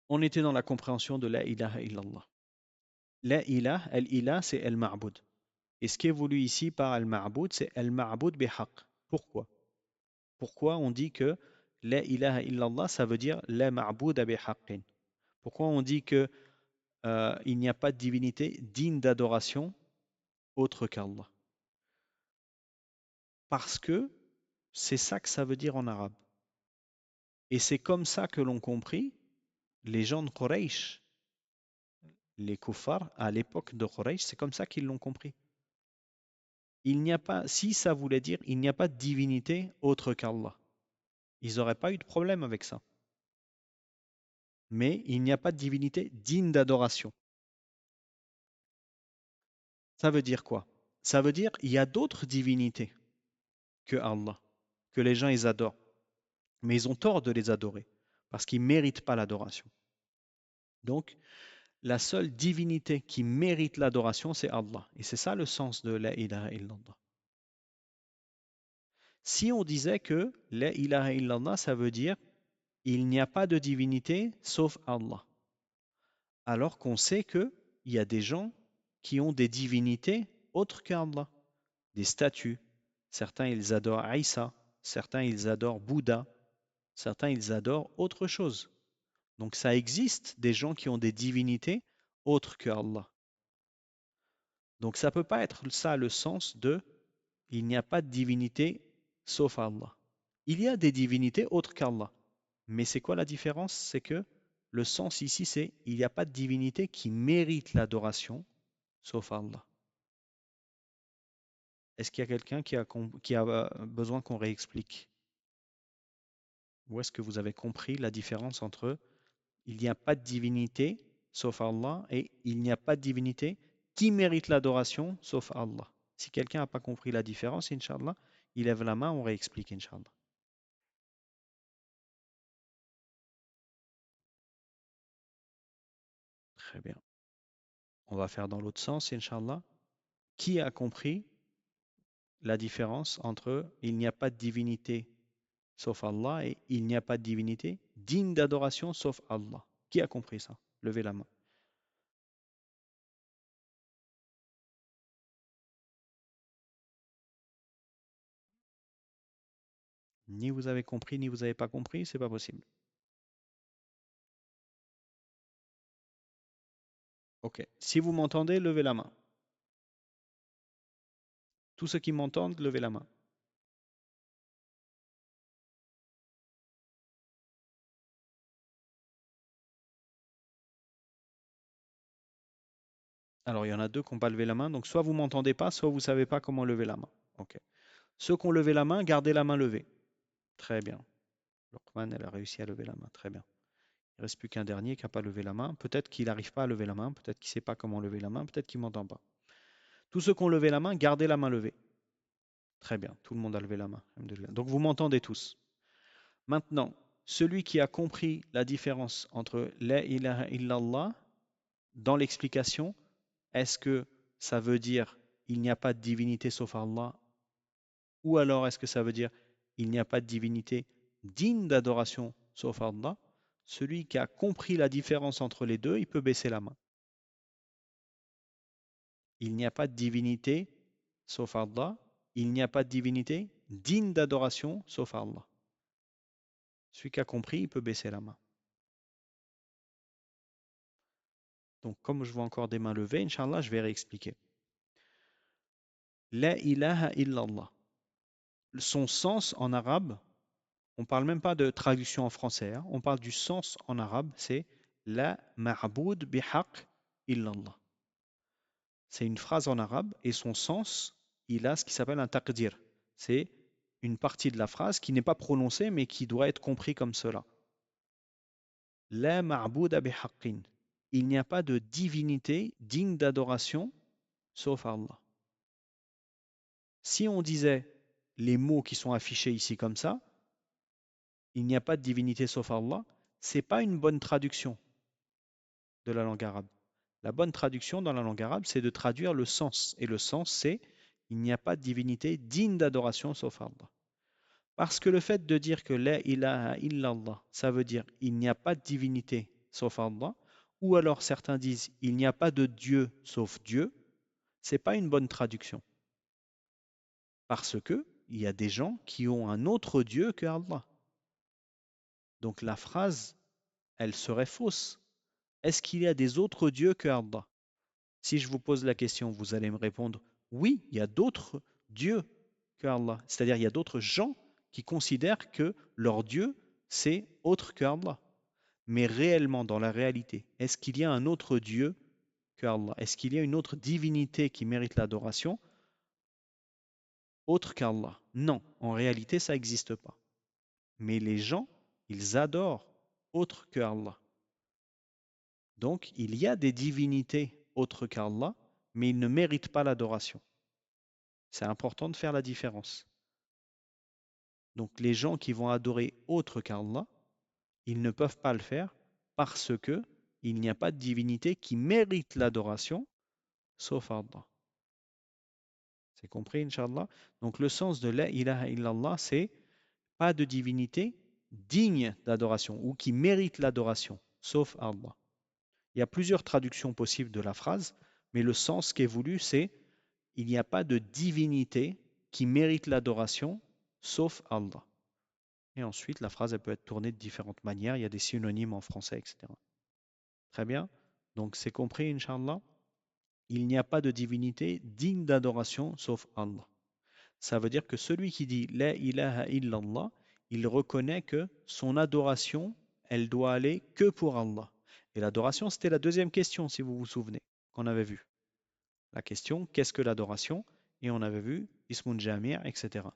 On était dans la compréhension de la ilaha illallah. La ilaha, al-ilah, c'est al-ma'boud. Et ce qui est voulu ici par al-ma'boud, c'est al-ma'boud bihaq. Pourquoi? Pourquoi on dit que la ilaha illallah, ça veut dire la ma'boud bihaqqin? Pourquoi on dit que il n'y a pas de divinité digne d'adoration autre qu'Allah? Parce que c'est ça que ça veut dire en arabe. Et c'est comme ça que l'ont compris les gens de Quraysh, les kuffars, à l'époque de Quraysh, c'est comme ça qu'ils l'ont compris. Il n'y a pas, si ça voulait dire, il n'y a pas de divinité autre qu'Allah. Ils n'auraient pas eu de problème avec ça. Mais il n'y a pas de divinité digne d'adoration. Ça veut dire quoi? Ça veut dire il y a d'autres divinités que Allah, que les gens ils adorent. Mais ils ont tort de les adorer parce qu'ils ne méritent pas l'adoration. Donc, la seule divinité qui mérite l'adoration, c'est Allah. Et c'est ça le sens de la ilaha illallah. Si on disait que la ilaha illallah, ça veut dire il n'y a pas de divinité sauf Allah, alors qu'on sait qu'il y a des gens qui ont des divinités autres qu'Allah, des statues. Certains, ils adorent Aïssa, certains, ils adorent Bouddha, certains, ils adorent autre chose. Donc ça existe des gens qui ont des divinités autres que Allah. Donc ça ne peut pas être ça le sens de il n'y a pas de divinité sauf Allah. Il y a des divinités autres qu'Allah. Mais c'est quoi la différence? C'est que le sens ici, c'est il n'y a pas de divinité qui mérite l'adoration sauf Allah. Est-ce qu'il y a quelqu'un qui a besoin qu'on réexplique? Ou est-ce que vous avez compris la différence entre il n'y a pas de divinité sauf Allah et il n'y a pas de divinité qui mérite l'adoration sauf Allah? Si quelqu'un n'a pas compris la différence, Inch'Allah, il lève la main, on réexplique, Inch'Allah. Très bien. On va faire dans l'autre sens, Inch'Allah. Qui a compris la différence entre il n'y a pas de divinité sauf Allah et il n'y a pas de divinité digne d'adoration sauf Allah? Qui a compris ça? Levez la main. Ni vous avez compris, ni vous n'avez pas compris, c'est pas possible. Ok. Si vous m'entendez, levez la main. Tous ceux qui m'entendent, levez la main. Alors, il y en a deux qui n'ont pas levé la main. Donc, soit vous m'entendez pas, soit vous savez pas comment lever la main. Ok. Ceux qui ont levé la main, gardez la main levée. Très bien. Lokman, elle a réussi à lever la main. Très bien. Il ne reste plus qu'un dernier qui n'a pas levé la main. Peut-être qu'il n'arrive pas à lever la main. Peut-être qu'il ne sait pas comment lever la main. Peut-être qu'il ne m'entend pas. Tous ceux qui ont levé la main, gardez la main levée. Très bien. Tout le monde a levé la main. Alhamdoulilah. Donc, vous m'entendez tous. Maintenant, celui qui a compris la différence entre la ilaha illallah dans l'explication, est-ce que ça veut dire il n'y a pas de divinité sauf Allah ou alors est-ce que ça veut dire il n'y a pas de divinité digne d'adoration sauf Allah? Celui qui a compris la différence entre les deux, il peut baisser la main. Il n'y a pas de divinité sauf Allah. Il n'y a pas de divinité digne d'adoration sauf Allah. Celui qui a compris, il peut baisser la main. Donc, comme je vois encore des mains levées, Inch'Allah, je vais réexpliquer. La ilaha illallah. Son sens en arabe, on ne parle même pas de traduction en français, hein, on parle du sens en arabe, c'est la ma'boud bihaq illallah. C'est une phrase en arabe et son sens, il a ce qui s'appelle un taqdir. C'est une partie de la phrase qui n'est pas prononcée mais qui doit être compris comme cela. La ma'bouda bihaqqin. Il n'y a pas de divinité digne d'adoration sauf Allah. Si on disait les mots qui sont affichés ici comme ça, il n'y a pas de divinité sauf Allah, c'est pas une bonne traduction de la langue arabe. La bonne traduction dans la langue arabe, c'est de traduire le sens. Et le sens, c'est il n'y a pas de divinité digne d'adoration sauf Allah. Parce que le fait de dire que la ilaha illallah, ça veut dire il n'y a pas de divinité sauf Allah, ou alors certains disent il n'y a pas de Dieu sauf Dieu, c'est pas une bonne traduction. Parce que il y a des gens qui ont un autre Dieu que Allah. Donc la phrase, elle serait fausse. Est-ce qu'il y a des autres dieux que Allah? Si je vous pose la question, vous allez me répondre oui, il y a d'autres dieux que Allah. C'est-à-dire il y a d'autres gens qui considèrent que leur Dieu, c'est autre que Allah. Mais réellement, dans la réalité, est-ce qu'il y a un autre Dieu que Allah? Est-ce qu'il y a une autre divinité qui mérite l'adoration autre qu'Allah? Non, en réalité, ça n'existe pas. Mais les gens, ils adorent autre que Allah. Donc, il y a des divinités autres qu'Allah, mais ils ne méritent pas l'adoration. C'est important de faire la différence. Donc, les gens qui vont adorer autre qu'Allah, ils ne peuvent pas le faire parce que il n'y a pas de divinité qui mérite l'adoration sauf Allah. C'est compris, Inch'Allah? Donc, le sens de la ilaha illallah, c'est pas de divinité digne d'adoration ou qui mérite l'adoration sauf Allah. Il y a plusieurs traductions possibles de la phrase, mais le sens qui est voulu, c'est il n'y a pas de divinité qui mérite l'adoration sauf Allah. Et ensuite, la phrase elle peut être tournée de différentes manières. Il y a des synonymes en français, etc. Très bien. Donc, c'est compris, Inch'Allah. Il n'y a pas de divinité digne d'adoration sauf Allah. Ça veut dire que celui qui dit La ilaha illallah, il reconnaît que son adoration, elle doit aller que pour Allah. Et l'adoration, c'était la deuxième question, si vous vous souvenez, qu'on avait vu. La question, qu'est-ce que l'adoration? Et on avait vu Ismun Jamir, etc.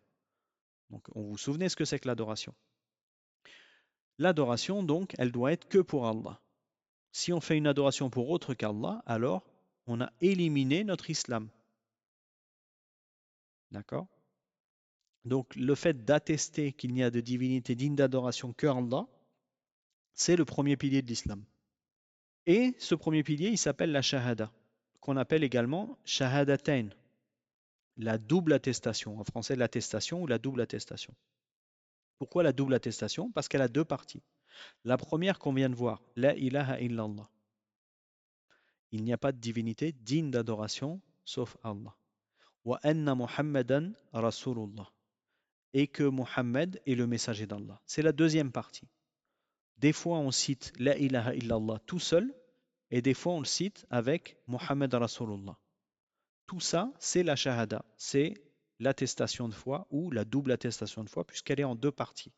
Donc, on vous souvenez ce que c'est que l'adoration? L'adoration, donc, elle doit être que pour Allah. Si on fait une adoration pour autre qu'Allah, alors on a éliminé notre islam. D'accord? Donc, le fait d'attester qu'il n'y a de divinité digne d'adoration que Allah, c'est le premier pilier de l'islam. Et ce premier pilier, il s'appelle la shahada, qu'on appelle également shahadatain, la double attestation. En français, l'attestation ou la double attestation. Pourquoi la double attestation? Parce qu'elle a deux parties. La première qu'on vient de voir, la ilaha illallah. Il n'y a pas de divinité digne d'adoration sauf Allah. Wa anna Muhammadan Rasulullah. et que Mohammed est le messager d'Allah. C'est la deuxième partie. Des fois, on cite La ilaha illallah tout seul, et des fois, on le cite avec Mohammed Rasulullah. Tout ça, c'est la shahada, c'est l'attestation de foi ou la double attestation de foi, puisqu'elle est en deux parties.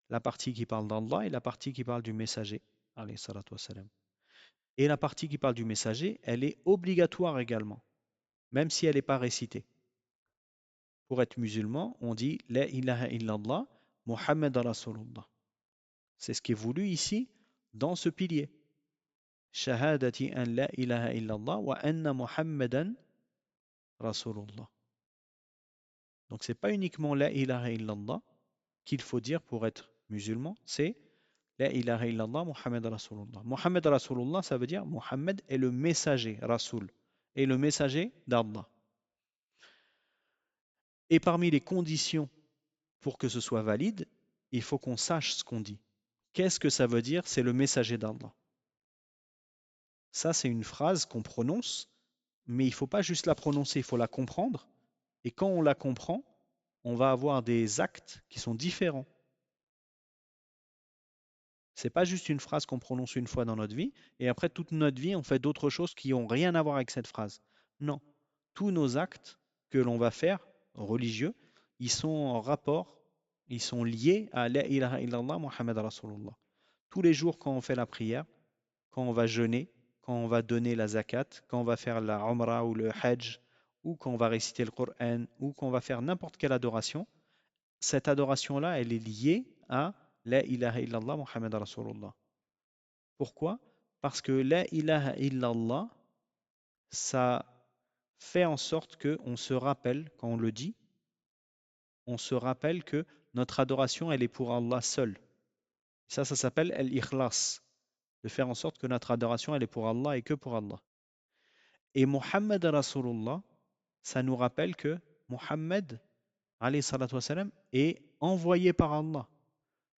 La partie qui parle d'Allah et la partie qui parle du messager, alayhi salatu wassalam. Et la partie qui parle du messager, elle est obligatoire également, même si elle n'est pas récitée. Pour être musulman, on dit La ilaha illallah, Muhammad Rasulullah. C'est ce qui est voulu ici dans ce pilier. Shahadati an la ilaha illallah wa anna Muhammadan Rasulullah. Donc c'est pas uniquement La ilaha illallah qu'il faut dire pour être musulman, c'est La ilaha illallah Muhammad Rasulullah. Muhammad Rasulullah, ça veut dire Muhammad est le messager, Rasul, est le messager d'Allah. Et parmi les conditions pour que ce soit valide, il faut qu'on sache ce qu'on dit. Qu'est-ce que ça veut dire? C'est le messager d'Allah. Ça, c'est une phrase qu'on prononce, mais il ne faut pas juste la prononcer, il faut la comprendre. Et quand on la comprend, on va avoir des actes qui sont différents. C'est pas juste une phrase qu'on prononce une fois dans notre vie, et après toute notre vie, on fait d'autres choses qui n'ont rien à voir avec cette phrase. Non. Tous nos actes que l'on va faire, religieux, ils sont en rapport, ils sont liés à La ilaha illallah Muhammad Rasulullah. Tous les jours, quand on fait la prière, quand on va jeûner, quand on va donner la zakat, quand on va faire la umrah ou le hajj, ou quand on va réciter le Coran, ou quand on va faire n'importe quelle adoration, cette adoration-là, elle est liée à La ilaha illallah Muhammad Rasulullah. Pourquoi? Parce que La ilaha illallah, ça fait en sorte qu'on se rappelle, quand on le dit, on se rappelle que notre adoration, elle est pour Allah seul. Ça s'appelle al-ikhlas, de faire en sorte que notre adoration, elle est pour Allah et que pour Allah. Et Muhammad Rasulullah, ça nous rappelle que Muhammad, alayhi salatu wassalam, est envoyé par Allah.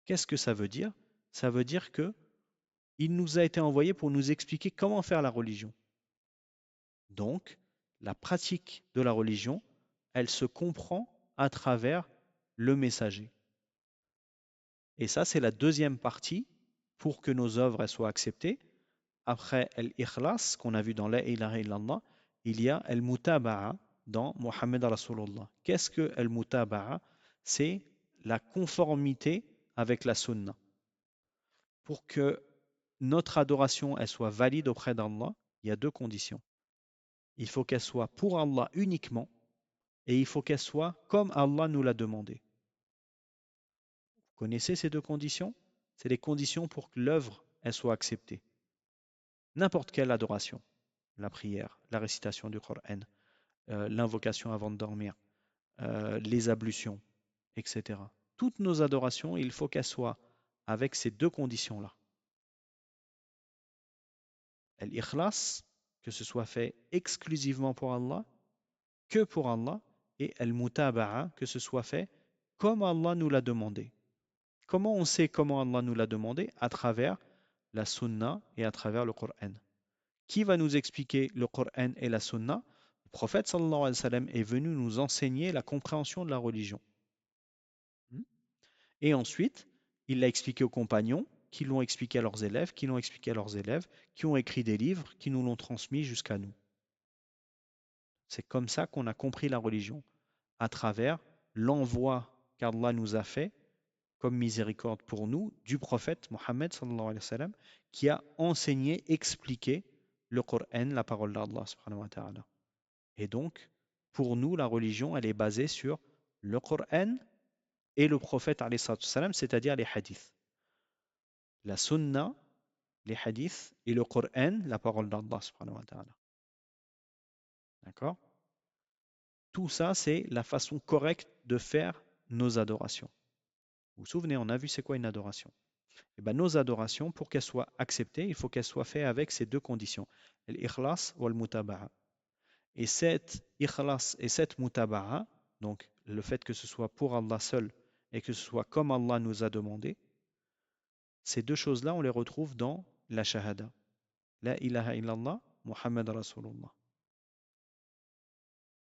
Qu'est-ce que ça veut dire? Ça veut dire que il nous a été envoyé pour nous expliquer comment faire la religion. Donc, la pratique de la religion, elle se comprend à travers le messager. Et ça, c'est la deuxième partie pour que nos œuvres elles soient acceptées. Après l'ikhlas, qu'on a vu dans La ilaha illallah, il y a al-mutaba'a dans Muhammad Rasulullah. Qu'est-ce que al-mutaba'a? C'est la conformité avec la sunna. Pour que notre adoration elle soit valide auprès d'Allah, il y a deux conditions. Il faut qu'elle soit pour Allah uniquement et il faut qu'elle soit comme Allah nous l'a demandé. Vous connaissez ces deux conditions? C'est les conditions pour que l'œuvre elle soit acceptée. N'importe quelle adoration, la prière, la récitation du Coran, l'invocation avant de dormir, les ablutions, etc. Toutes nos adorations, il faut qu'elles soient avec ces deux conditions-là. Al-ikhlas, que ce soit fait exclusivement pour Allah, que pour Allah, et al-mutaba'a, que ce soit fait comme Allah nous l'a demandé. Comment on sait comment Allah nous l'a demandé? À travers la sunna et à travers le Coran. Qui va nous expliquer le Coran et la sunna? Le prophète sallallahu alayhi wa sallam est venu nous enseigner la compréhension de la religion. Et ensuite, il l'a expliqué aux compagnons, qui l'ont expliqué à leurs élèves, qui l'ont expliqué à leurs élèves, qui ont écrit des livres, qui nous l'ont transmis jusqu'à nous. C'est comme ça qu'on a compris la religion, à travers l'envoi qu'Allah nous a fait comme miséricorde pour nous du prophète Mohammed sallallahu alayhi wa sallam, qui a enseigné, expliqué le Coran, la parole d'Allah subhanahu wa ta'ala. Et donc, pour nous, la religion, elle est basée sur le Coran et le prophète alayhi salatu wa sallam, c'est-à-dire les hadiths. La sunna, les hadiths, et le Coran, la parole d'Allah subhanahu wa ta'ala. D'accord? Tout ça, c'est la façon correcte de faire nos adorations. Vous vous souvenez, on a vu c'est quoi une adoration. Et bien, nos adorations, pour qu'elles soient acceptées, il faut qu'elles soient faites avec ces deux conditions, l'ikhlas ou al-mutaba'a. Et cette ikhlas et cette mutaba'a, donc le fait que ce soit pour Allah seul et que ce soit comme Allah nous a demandé, ces deux choses-là, on les retrouve dans la shahada. La ilaha illallah, Muhammad Rasulullah.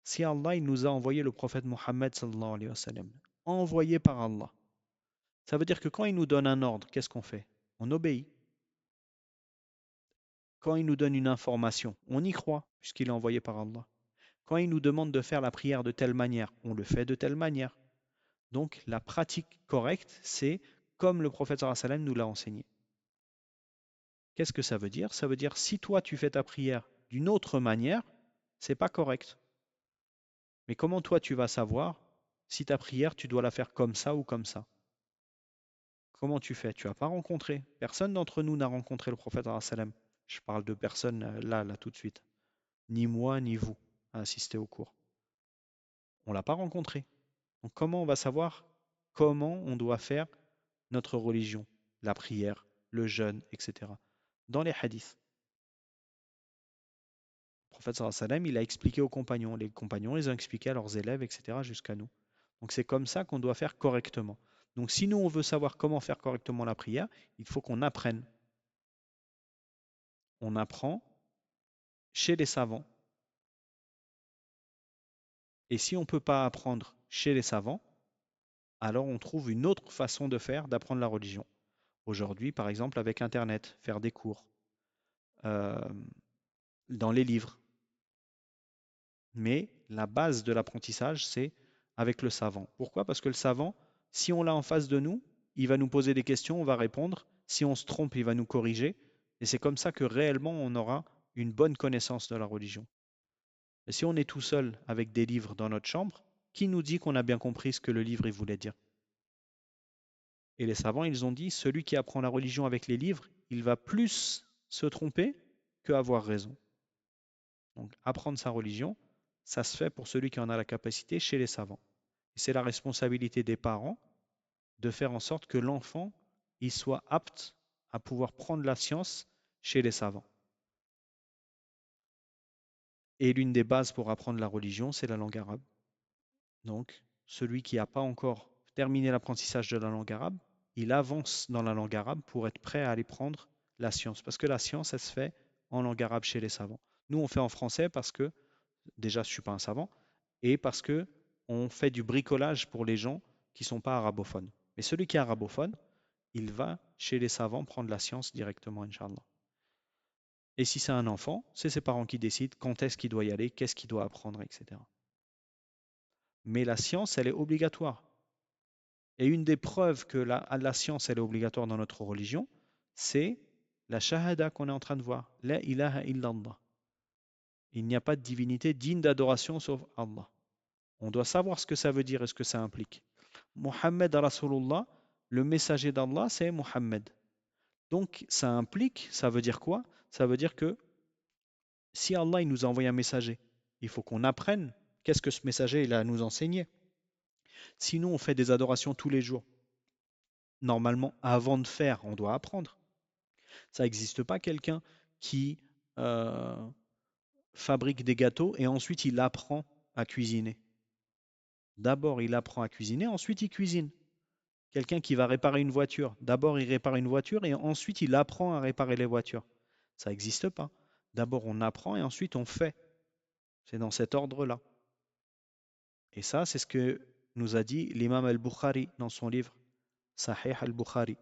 Si Allah il nous a envoyé le prophète Muhammad sallallahu alayhi wa sallam, envoyé par Allah. Ça veut dire que quand il nous donne un ordre, qu'est-ce qu'on fait? On obéit. Quand il nous donne une information, on y croit, puisqu'il est envoyé par Allah. Quand il nous demande de faire la prière de telle manière, on le fait de telle manière. Donc la pratique correcte, c'est comme le prophète sallallahu alayhi wa sallam nous l'a enseigné. Qu'est-ce que ça veut dire? Ça veut dire si toi tu fais ta prière d'une autre manière, c'est pas correct. Mais comment toi tu vas savoir si ta prière tu dois la faire comme ça ou comme ça? Comment tu fais? Tu n'as pas rencontré. Personne d'entre nous n'a rencontré le prophète sallallahu alayhi wa sallam. Je parle de personne là tout de suite. Ni moi ni vous à assister au cours. On l'a pas rencontré. Donc comment on va savoir comment on doit faire notre religion, la prière, le jeûne, etc. Dans les hadiths. Le prophète sallallahu alayhi wa sallam, il a expliqué aux compagnons. Les compagnons, ils ont expliqué à leurs élèves, etc. jusqu'à nous. Donc c'est comme ça qu'on doit faire correctement. Donc si nous, on veut savoir comment faire correctement la prière, il faut qu'on apprenne. On apprend chez les savants. Et si on ne peut pas apprendre chez les savants, alors on trouve une autre façon de faire, d'apprendre la religion. Aujourd'hui, par exemple, avec Internet, faire des cours, euh, dans les livres. Mais la base de l'apprentissage, c'est avec le savant. Pourquoi? Parce que le savant, si on l'a en face de nous, il va nous poser des questions, on va répondre. Si on se trompe, il va nous corriger. Et c'est comme ça que réellement on aura une bonne connaissance de la religion. Et si on est tout seul avec des livres dans notre chambre, qui nous dit qu'on a bien compris ce que le livre il voulait dire? Et les savants, ils ont dit, celui qui apprend la religion avec les livres, il va plus se tromper que avoir raison. Donc apprendre sa religion, ça se fait pour celui qui en a la capacité chez les savants. Et c'est la responsabilité des parents de faire en sorte que l'enfant il soit apte à pouvoir prendre la science chez les savants. Et l'une des bases pour apprendre la religion, c'est la langue arabe. Donc, celui qui n'a pas encore terminé l'apprentissage de la langue arabe, il avance dans la langue arabe pour être prêt à aller prendre la science. Parce que la science, elle se fait en langue arabe chez les savants. Nous, on fait en français parce que, déjà, je ne suis pas un savant, et parce que on fait du bricolage pour les gens qui ne sont pas arabophones. Mais celui qui est arabophone, il va chez les savants prendre la science directement, Inch'Allah. Et si c'est un enfant, c'est ses parents qui décident quand est-ce qu'il doit y aller, qu'est-ce qu'il doit apprendre, etc. Mais la science, elle est obligatoire. Et une des preuves que la science, elle est obligatoire dans notre religion, c'est la shahada qu'on est en train de voir. La ilaha illallah. Il n'y a pas de divinité digne d'adoration sauf Allah. On doit savoir ce que ça veut dire et ce que ça implique. Muhammad Rasulullah, le messager d'Allah, c'est Muhammad. Donc ça implique, ça veut dire quoi? Ça veut dire que si Allah il nous a envoyé un messager, il faut qu'on apprenne qu'est-ce que ce messager il a à nous enseigner. Sinon, on fait des adorations tous les jours. Normalement, avant de faire, on doit apprendre. Ça n'existe pas quelqu'un qui euh, fabrique des gâteaux et ensuite il apprend à cuisiner. D'abord, il apprend à cuisiner, ensuite il cuisine. Quelqu'un qui va réparer une voiture, d'abord il répare une voiture et ensuite il apprend à réparer les voitures. Ça n'existe pas. D'abord on apprend et ensuite on fait. C'est dans cet ordre-là. Et ça, c'est ce que nous a dit l'imam al-Bukhari dans son livre Sahih al-Bukhari.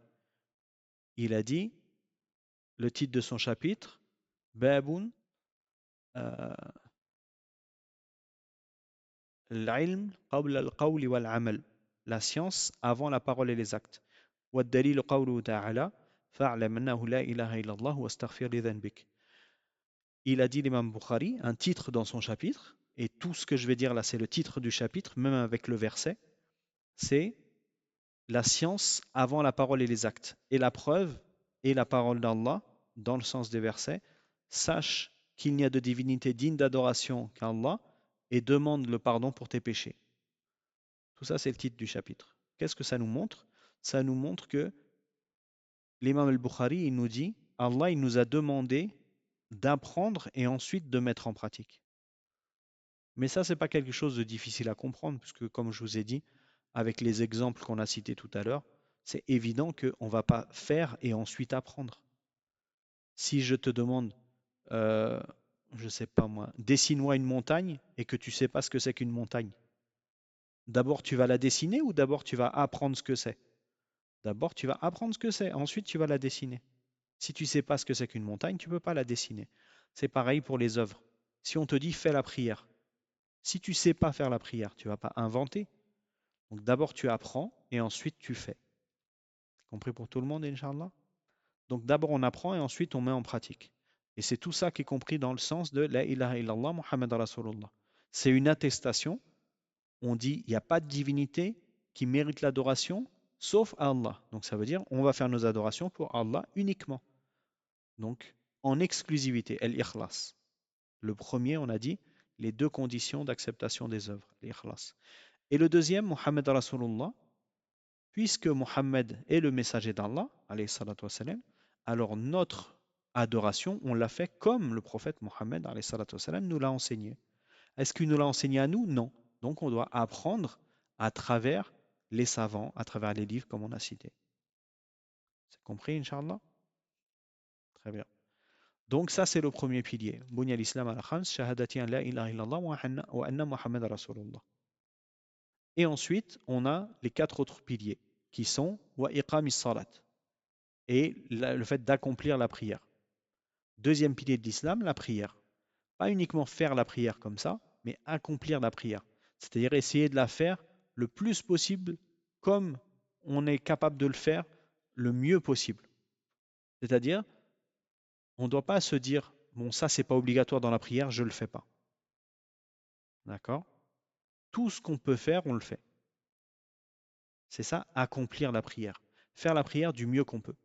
Il a dit, le titre de son chapitre, Babun العلم قبل القول والعمل. La science avant la parole et les actes. والدليل قوله تعالى فاعلم أنه لا إله إلا الله واستغفر لذنبك. Il a dit l'imam Bukhari, un titre dans son chapitre, et tout ce que je vais dire là, c'est le titre du chapitre, même avec le verset, c'est la science avant la parole et les actes. Et la preuve est la parole d'Allah, dans le sens des versets, sache qu'il n'y a de divinité digne d'adoration qu'Allah, et demande le pardon pour tes péchés. Tout ça, c'est le titre du chapitre. Qu'est-ce que ça nous montre? Ça nous montre que l'imam al-Bukhari, il nous dit, Allah, il nous a demandé d'apprendre et ensuite de mettre en pratique. Mais ça, ce n'est pas quelque chose de difficile à comprendre, puisque comme je vous ai dit, avec les exemples qu'on a cités tout à l'heure, c'est évident qu'on ne va pas faire et ensuite apprendre. Si je te demande, je ne sais pas moi, dessine-moi une montagne et que tu ne sais pas ce que c'est qu'une montagne, D'abord, tu vas la dessiner ou d'abord tu vas apprendre ce que c'est? D'abord, tu vas apprendre ce que c'est, ensuite tu vas la dessiner. Si tu ne sais pas ce que c'est qu'une montagne, tu ne peux pas la dessiner. C'est pareil pour les œuvres. Si on te dit fais la prière, si tu ne sais pas faire la prière, tu ne vas pas inventer. Donc d'abord tu apprends et ensuite tu fais. Compris pour tout le monde, Inch'Allah? Donc d'abord on apprend et ensuite on met en pratique. Et c'est tout ça qui est compris dans le sens de La ilaha illallah Muhammad Rasulullah. C'est une attestation. On dit il n'y a pas de divinité qui mérite l'adoration sauf Allah. Donc ça veut dire on va faire nos adorations pour Allah uniquement. Donc en exclusivité, el-ikhlas. Le premier, on a dit les deux conditions d'acceptation des œuvres, l'ikhlas. Et le deuxième, Muhammad Rasulullah, puisque Mohammed est le messager d'Allah, alayhi salatu wassalam, alors notre adoration, on l'a fait comme le prophète Mohammed, alayhi salatu wassalam, nous l'a enseigné. Est-ce qu'il nous l'a enseigné à nous? Non. Donc on doit apprendre à travers les savants, à travers les livres comme on a cité. C'est compris, Inch'Allah? Très bien. Donc ça, c'est le premier pilier. Bunya l'islam ala khams, shahadati an la ilaha illallah wa anna Muhammad rasulullah. Et ensuite, on a les quatre autres piliers qui sont wa iqamis salat et le fait d'accomplir la prière. Deuxième pilier de l'islam, la prière. Pas uniquement faire la prière comme ça, mais accomplir la prière. C'est-à-dire essayer de la faire le plus possible comme on est capable de le faire le mieux possible. C'est-à-dire, on ne doit pas se dire, bon, ça, c'est pas obligatoire dans la prière, je ne le fais pas. D'accord? Tout ce qu'on peut faire, on le fait. C'est ça, accomplir la prière. Faire la prière du mieux qu'on peut.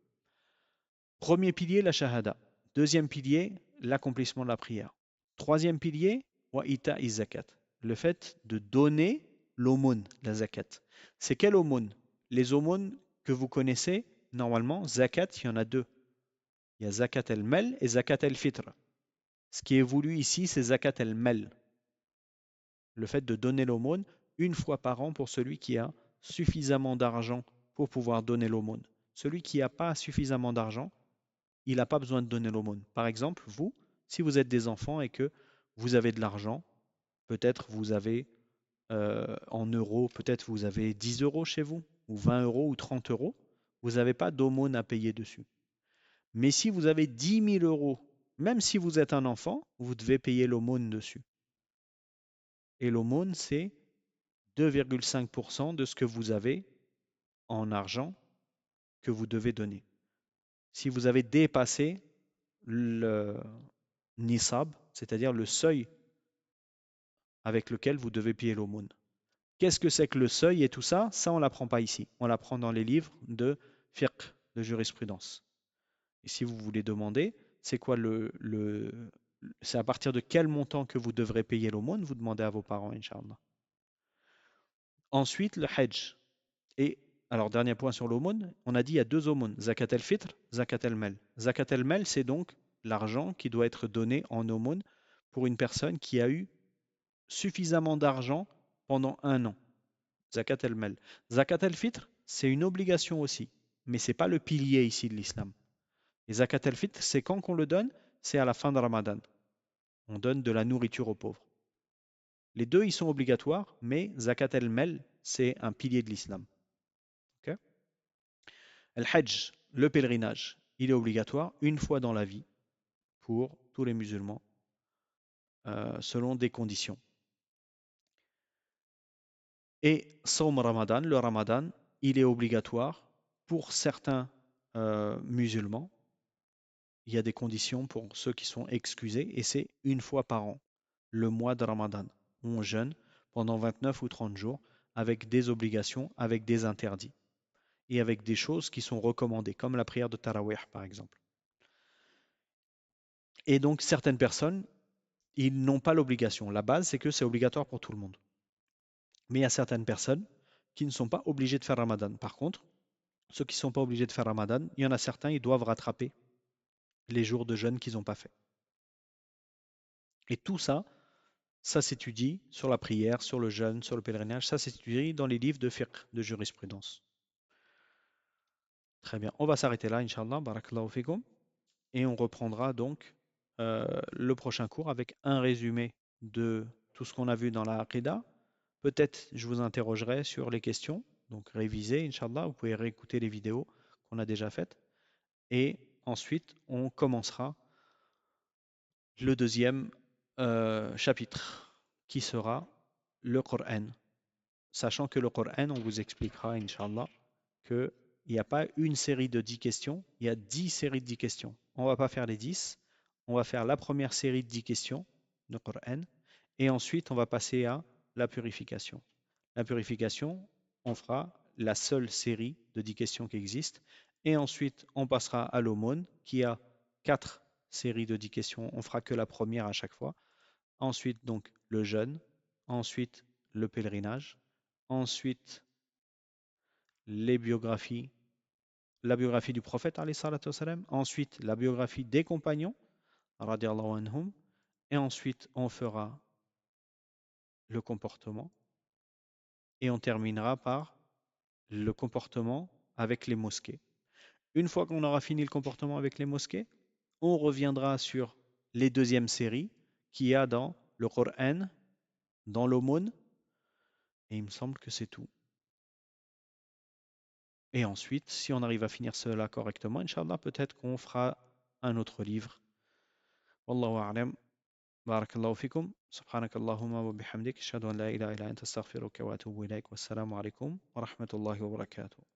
Premier pilier, la shahada. Deuxième pilier, l'accomplissement de la prière. Troisième pilier, wa ita zakat. Le fait de donner l'aumône, la zakat. C'est quelle aumône? Les aumônes que vous connaissez, normalement, zakat, il y en a deux. Il y a zakat el-mel et zakat el-fitr. Ce qui est voulu ici, c'est zakat el-mel. Le fait de donner l'aumône une fois par an pour celui qui a suffisamment d'argent pour pouvoir donner l'aumône. Celui qui n'a pas suffisamment d'argent, il n'a pas besoin de donner l'aumône. Par exemple, vous, si vous êtes des enfants et que vous avez de l'argent, peut-être vous avez en euros, peut-être vous avez 10 euros chez vous, ou 20 euros ou 30 euros, vous n'avez pas d'aumône à payer dessus. Mais si vous avez 10 000 euros, même si vous êtes un enfant, vous devez payer l'aumône dessus. Et l'aumône, c'est 2,5% de ce que vous avez en argent que vous devez donner. Si vous avez dépassé le nisab, c'est-à-dire le seuil avec lequel vous devez payer l'aumône. Qu'est-ce que c'est que le seuil et tout ça? Ça, on ne l'apprend pas ici. On l'apprend dans les livres de fiqh, de jurisprudence. Et si vous voulez demander, c'est quoi c'est à partir de quel montant que vous devrez payer l'aumône, vous demandez à vos parents, Inch'Allah. Ensuite, le hajj. Et alors, dernier point sur l'aumône, on a dit il y a deux aumônes, zakat el-fitr, zakat el-mel. Zakat el-mel, c'est donc l'argent qui doit être donné en aumône pour une personne qui a eu suffisamment d'argent pendant un an. Zakat el-mel. Zakat el-fitr, c'est une obligation aussi, mais ce n'est pas le pilier ici de l'islam. Et zakat el-fitr, c'est quand qu'on le donne? C'est à la fin de Ramadan. On donne de la nourriture aux pauvres. Les deux, ils sont obligatoires, mais zakat el-mel, c'est un pilier de l'islam. Okay? El-hajj, le pèlerinage, il est obligatoire une fois dans la vie pour tous les musulmans, selon des conditions. Et Sawm Ramadan, le Ramadan, il est obligatoire pour certains musulmans. Il y a des conditions pour ceux qui sont excusés et c'est une fois par an, le mois de Ramadan. On jeûne pendant 29 ou 30 jours avec des obligations, avec des interdits et avec des choses qui sont recommandées, comme la prière de Tarawih par exemple. Et donc certaines personnes, ils n'ont pas l'obligation. La base, c'est que c'est obligatoire pour tout le monde. Mais il y a certaines personnes qui ne sont pas obligées de faire Ramadan. Par contre, ceux qui ne sont pas obligés de faire Ramadan, il y en a certains, ils doivent rattraper les jours de jeûne qu'ils n'ont pas fait. Et tout ça, ça s'étudie sur la prière, sur le jeûne, sur le pèlerinage, ça s'étudie dans les livres de fiqh, de jurisprudence. Très bien, on va s'arrêter là, Inch'Allah, barakallahu fikum, et on reprendra donc le prochain cours avec un résumé de tout ce qu'on a vu dans la Aqidah, Peut-être je vous interrogerai sur les questions, donc révisez, Inch'Allah, vous pouvez réécouter les vidéos qu'on a déjà faites, et ensuite on commencera le deuxième chapitre, qui sera le Coran. Sachant que le Coran, on vous expliquera, Inch'Allah, qu'il n'y a pas une série de 10 questions, il y a 10 séries de 10 questions. On ne va pas faire les 10, on va faire la première série de 10 questions, le Coran, et ensuite on va passer à la purification. La purification, on fera la seule série de 10 questions qui existe, et ensuite on passera à l'aumône, qui a 4 séries de 10 questions, on fera que la première à chaque fois. Ensuite donc le jeûne, ensuite le pèlerinage, ensuite les biographies, la biographie du prophète, alayhi salatu wassalam, ensuite la biographie des compagnons, radiallahu anhum, et ensuite on fera le comportement, et on terminera par le comportement avec les mosquées. Une fois qu'on aura fini le comportement avec les mosquées, on reviendra sur les deuxièmes séries qu'il y a dans le Coran, dans l'aumône, et il me semble que c'est tout. Et ensuite, si on arrive à finir cela correctement, Inch'Allah, peut-être qu'on fera un autre livre. Wallahu a'lam. Barakallahu fikum. Subhanak Allahumma wa bihamdik. Ashhadu an la ilaha illa anta astaghfiruka wa atubu ilaik. Wassalamu alaikum wa rahmatullahi wa barakatuh.